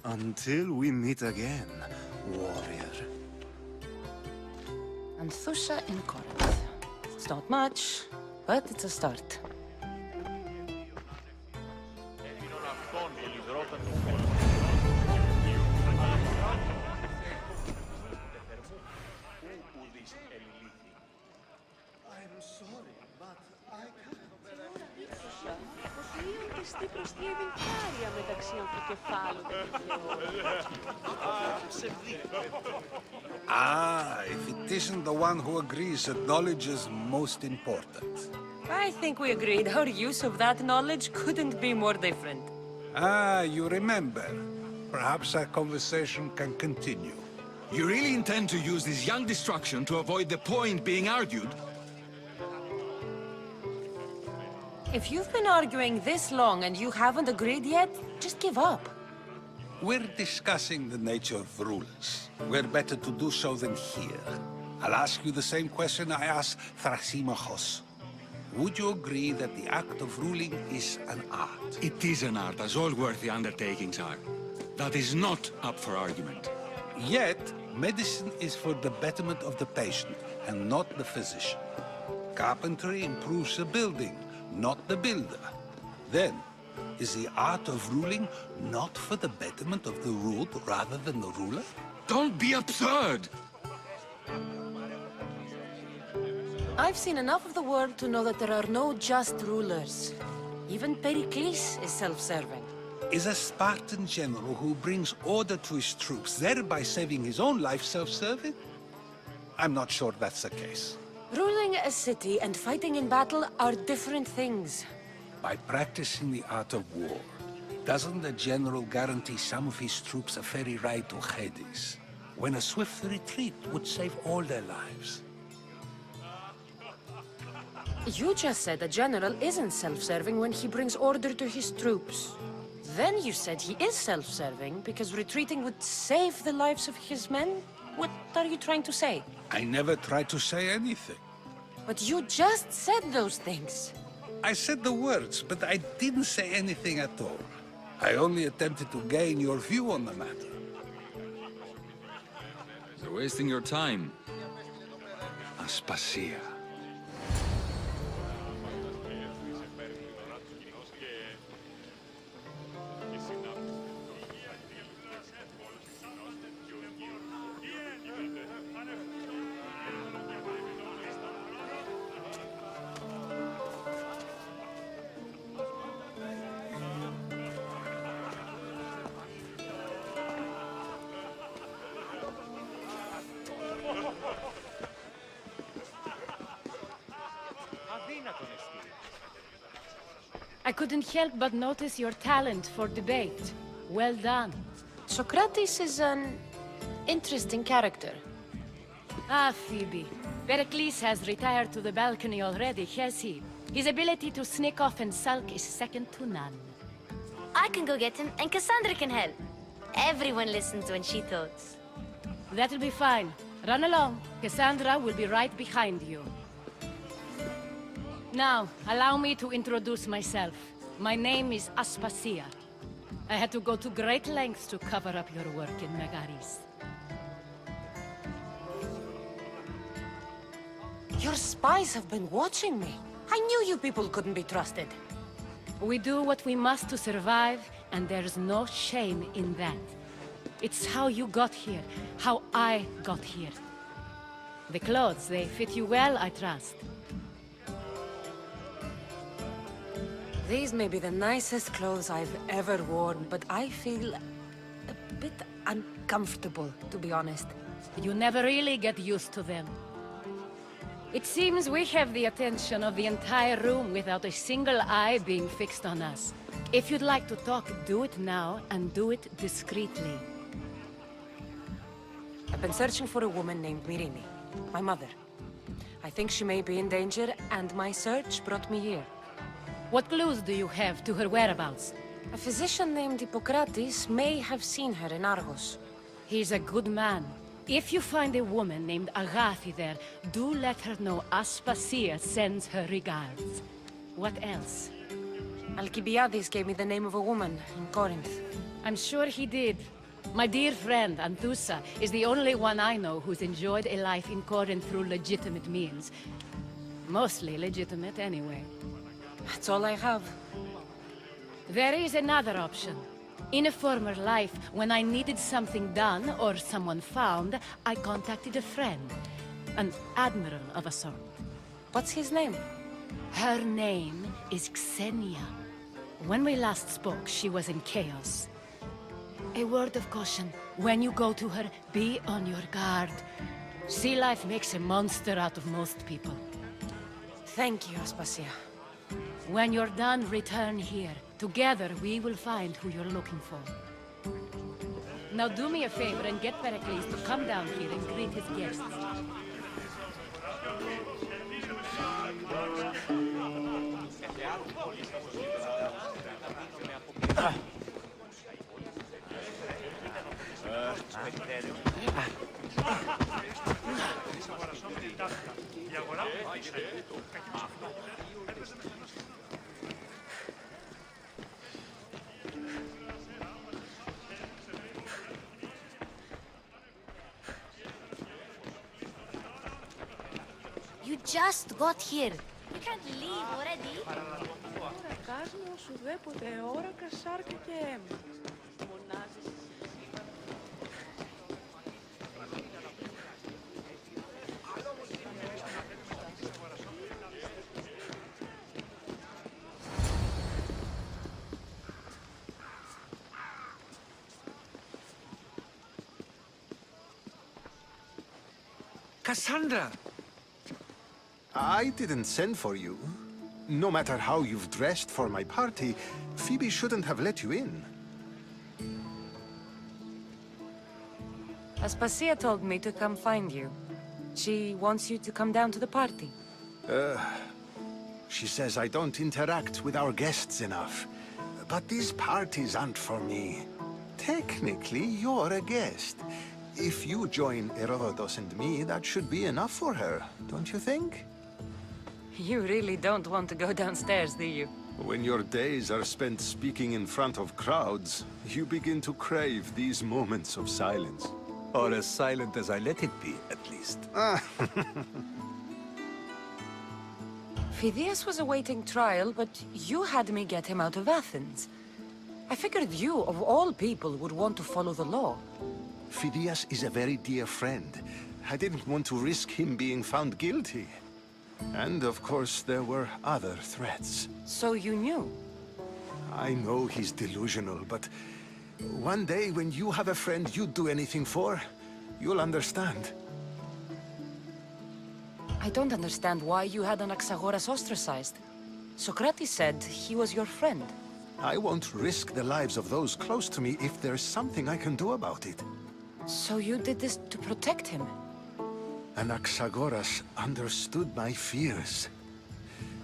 Speaker 10: Until we meet again, warrior.
Speaker 2: Anthusha in Corinth. It's not much, but it's a start.
Speaker 18: Ah, if it isn't the one who agrees that knowledge is most important.
Speaker 2: I think we agreed our use of that knowledge couldn't be more different.
Speaker 18: Ah, you remember. Perhaps our conversation can continue.
Speaker 21: You really intend to use this young destruction to avoid the point being argued?
Speaker 2: If you've been arguing this long and you haven't agreed yet, just give up.
Speaker 18: We're discussing the nature of rulers. We're better to do so than here. I'll ask you the same question I asked Thrasymachos. Would you agree that the act of ruling is an art?
Speaker 21: It is an art, as all worthy undertakings are. That is not up for argument.
Speaker 18: Yet, medicine is for the betterment of the patient, and not the physician. Carpentry improves the building, not the builder. Then, is the art of ruling not for the betterment of the ruled rather than the ruler?
Speaker 21: Don't be absurd!
Speaker 2: I've seen enough of the world to know that there are no just rulers. Even Perikles is self-serving.
Speaker 18: Is a Spartan general who brings order to his troops, thereby saving his own life, self-serving? I'm not sure that's the case.
Speaker 2: Ruling a city and fighting in battle are different things.
Speaker 18: By practicing the art of war, doesn't the general guarantee some of his troops a ferry ride to Hades, when a swift retreat would save all their lives?
Speaker 2: You just said a general isn't self-serving when he brings order to his troops. Then you said he is self-serving because retreating would save the lives of his men? What are you trying to say?
Speaker 18: I never tried to say anything.
Speaker 2: But you just said those things.
Speaker 18: I said the words, but I didn't say anything at all. I only attempted to gain your view on the matter.
Speaker 21: You're wasting your time. Aspasia.
Speaker 15: I couldn't help but notice your talent for debate. Well done.
Speaker 2: Socrates is an interesting character.
Speaker 15: Ah, Phoebe. Perikles has retired to the balcony already, has he? His ability to sneak off and sulk is second to none.
Speaker 23: I can go get him, and Cassandra can help. Everyone listens when she talks.
Speaker 15: That'll be fine. Run along. Cassandra will be right behind you. Now, allow me to introduce myself. My name is Aspasia. I had to go to great lengths to cover up your work in Megaris.
Speaker 2: Your spies have been watching me. I knew you people couldn't be trusted.
Speaker 15: We do what we must to survive, and there's no shame in that. It's how you got here, how I got here. The clothes, they fit you well, I trust.
Speaker 2: These may be the nicest clothes I've ever worn, but I feel a bit uncomfortable, to be honest.
Speaker 15: You never really get used to them. It seems we have the attention of the entire room without a single eye being fixed on us. If you'd like to talk, do it now, and do it discreetly.
Speaker 2: I've been searching for a woman named Myrine, my mother. I think she may be in danger, and my search brought me here.
Speaker 15: What clues do you have to her whereabouts?
Speaker 2: A physician named Hippocrates may have seen her in Argos.
Speaker 15: He's a good man. If you find a woman named Agathi there, do let her know Aspasia sends her regards. What else?
Speaker 2: Alcibiades gave me the name of a woman in Corinth.
Speaker 15: I'm sure he did. My dear friend, Anthusa, is the only one I know who's enjoyed a life in Corinth through legitimate means. Mostly legitimate, anyway.
Speaker 2: That's all I have.
Speaker 15: There is another option. In a former life, when I needed something done or someone found, I contacted a friend. An admiral of a sort.
Speaker 2: What's his name?
Speaker 15: Her name is Xenia. When we last spoke, she was in chaos. A word of caution. When you go to her, be on your guard. Sea life makes a monster out of most people.
Speaker 2: Thank you, Aspasia.
Speaker 15: When you're done, return here. Together, we will find who you're looking for. Now do me a favor and get Perikles to come down here and greet his guests.
Speaker 23: You just got here. You can't leave already.
Speaker 9: Κόσμο σου δέποτε ώρα κασάρκα και αίμα. Μονάζεις.
Speaker 1: Cassandra!
Speaker 16: I didn't send for you. No matter how you've dressed for my party, Phoebe shouldn't have let you in.
Speaker 2: Aspasia told me to come find you. She wants you to come down to the party.
Speaker 16: She says I don't interact with our guests enough. But these parties aren't for me. Technically, you're a guest. If you join Herodotus and me, that should be enough for her, don't you think?
Speaker 2: You really don't want to go downstairs, do you?
Speaker 16: When your days are spent speaking in front of crowds, you begin to crave these moments of silence.
Speaker 1: Or as silent as I let it be, at least.
Speaker 2: Phidias was awaiting trial, but you had me get him out of Athens. I figured you, of all people, would want to follow the law.
Speaker 16: Phidias is a very dear friend. I didn't want to risk him being found guilty. And of course, there were other threats.
Speaker 2: So you knew?
Speaker 16: I know he's delusional, but one day when you have a friend you'd do anything for, you'll understand.
Speaker 2: I don't understand why you had Anaxagoras ostracized. Socrates said he was your friend.
Speaker 16: I won't risk the lives of those close to me if there's something I can do about it.
Speaker 2: So you did this to protect him?
Speaker 16: Anaxagoras understood my fears.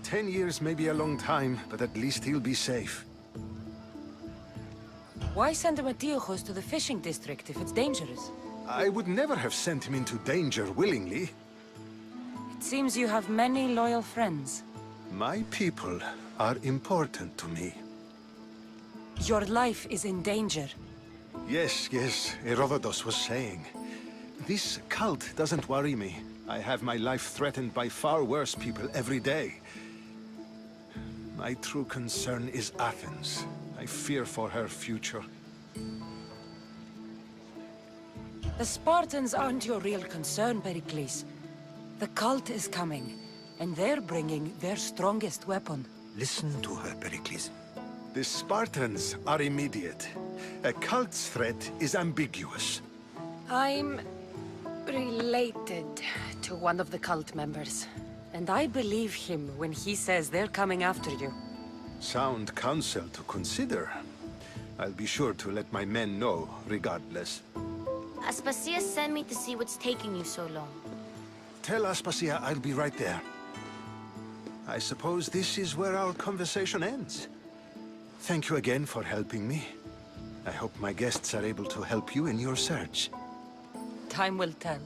Speaker 16: 10 years may be a long time, but at least he'll be safe.
Speaker 2: Why send Antiochos to the fishing district if it's dangerous?
Speaker 16: I would never have sent him into danger willingly.
Speaker 2: It seems you have many loyal friends.
Speaker 16: My people are important to me.
Speaker 2: Your life is in danger.
Speaker 16: Yes, Herodotus was saying. This cult doesn't worry me. I have my life threatened by far worse people every day. My true concern is Athens. I fear for her future.
Speaker 2: The Spartans aren't your real concern, Perikles. The cult is coming, and they're bringing their strongest weapon.
Speaker 1: Listen to her, Perikles.
Speaker 16: The Spartans are immediate. A cult's threat is ambiguous.
Speaker 2: I'm related to one of the cult members, and I believe him when he says they're coming after you.
Speaker 16: Sound counsel to consider. I'll be sure to let my men know, regardless.
Speaker 23: Aspasia sent me to see what's taking you so long.
Speaker 16: Tell Aspasia I'll be right there. I suppose this is where our conversation ends. Thank you again for helping me. I hope my guests are able to help you in your search.
Speaker 2: Time will tell.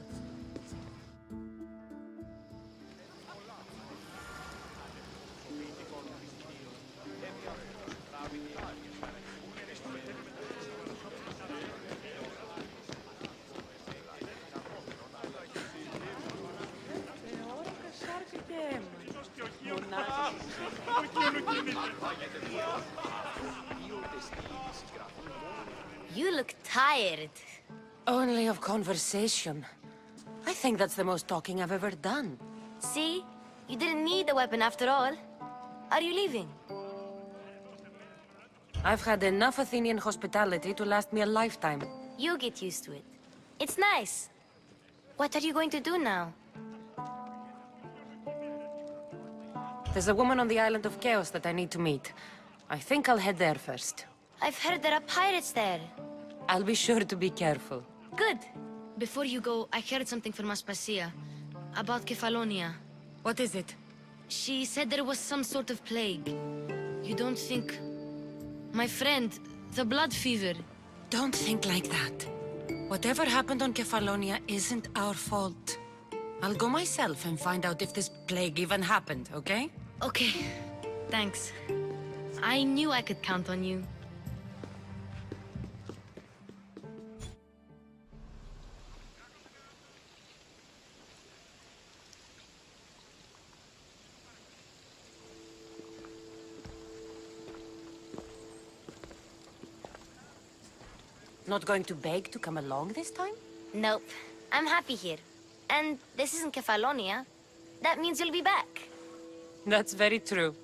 Speaker 23: You look tired.
Speaker 2: Only of conversation. I think that's the most talking I've ever done.
Speaker 23: See? You didn't need a weapon after all. Are you leaving?
Speaker 2: I've had enough Athenian hospitality to last me a lifetime.
Speaker 23: You get used to it. It's nice. What are you going to do now?
Speaker 2: There's a woman on the island of Chaos that I need to meet. I think I'll head there first.
Speaker 23: I've heard there are pirates there.
Speaker 2: I'll be sure to be careful.
Speaker 23: Good. Before you go, I heard something from Aspasia. About Kefalonia.
Speaker 2: What is it?
Speaker 23: She said there was some sort of plague. You don't think... My friend, the blood fever.
Speaker 2: Don't think like that. Whatever happened on Kefalonia isn't our fault. I'll go myself and find out if this plague even happened, okay?
Speaker 23: Okay. Thanks. I knew I could count on you.
Speaker 2: Not going to beg to come along this time?
Speaker 23: Nope. I'm happy here. And this isn't Kefalonia. That means you'll be back.
Speaker 2: That's very true.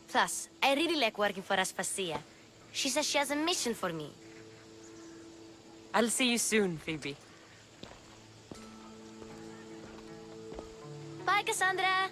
Speaker 23: Plus, I really like working for Aspasia. She says she has a mission for me.
Speaker 2: I'll see you soon, Phoebe.
Speaker 23: Bye, Cassandra!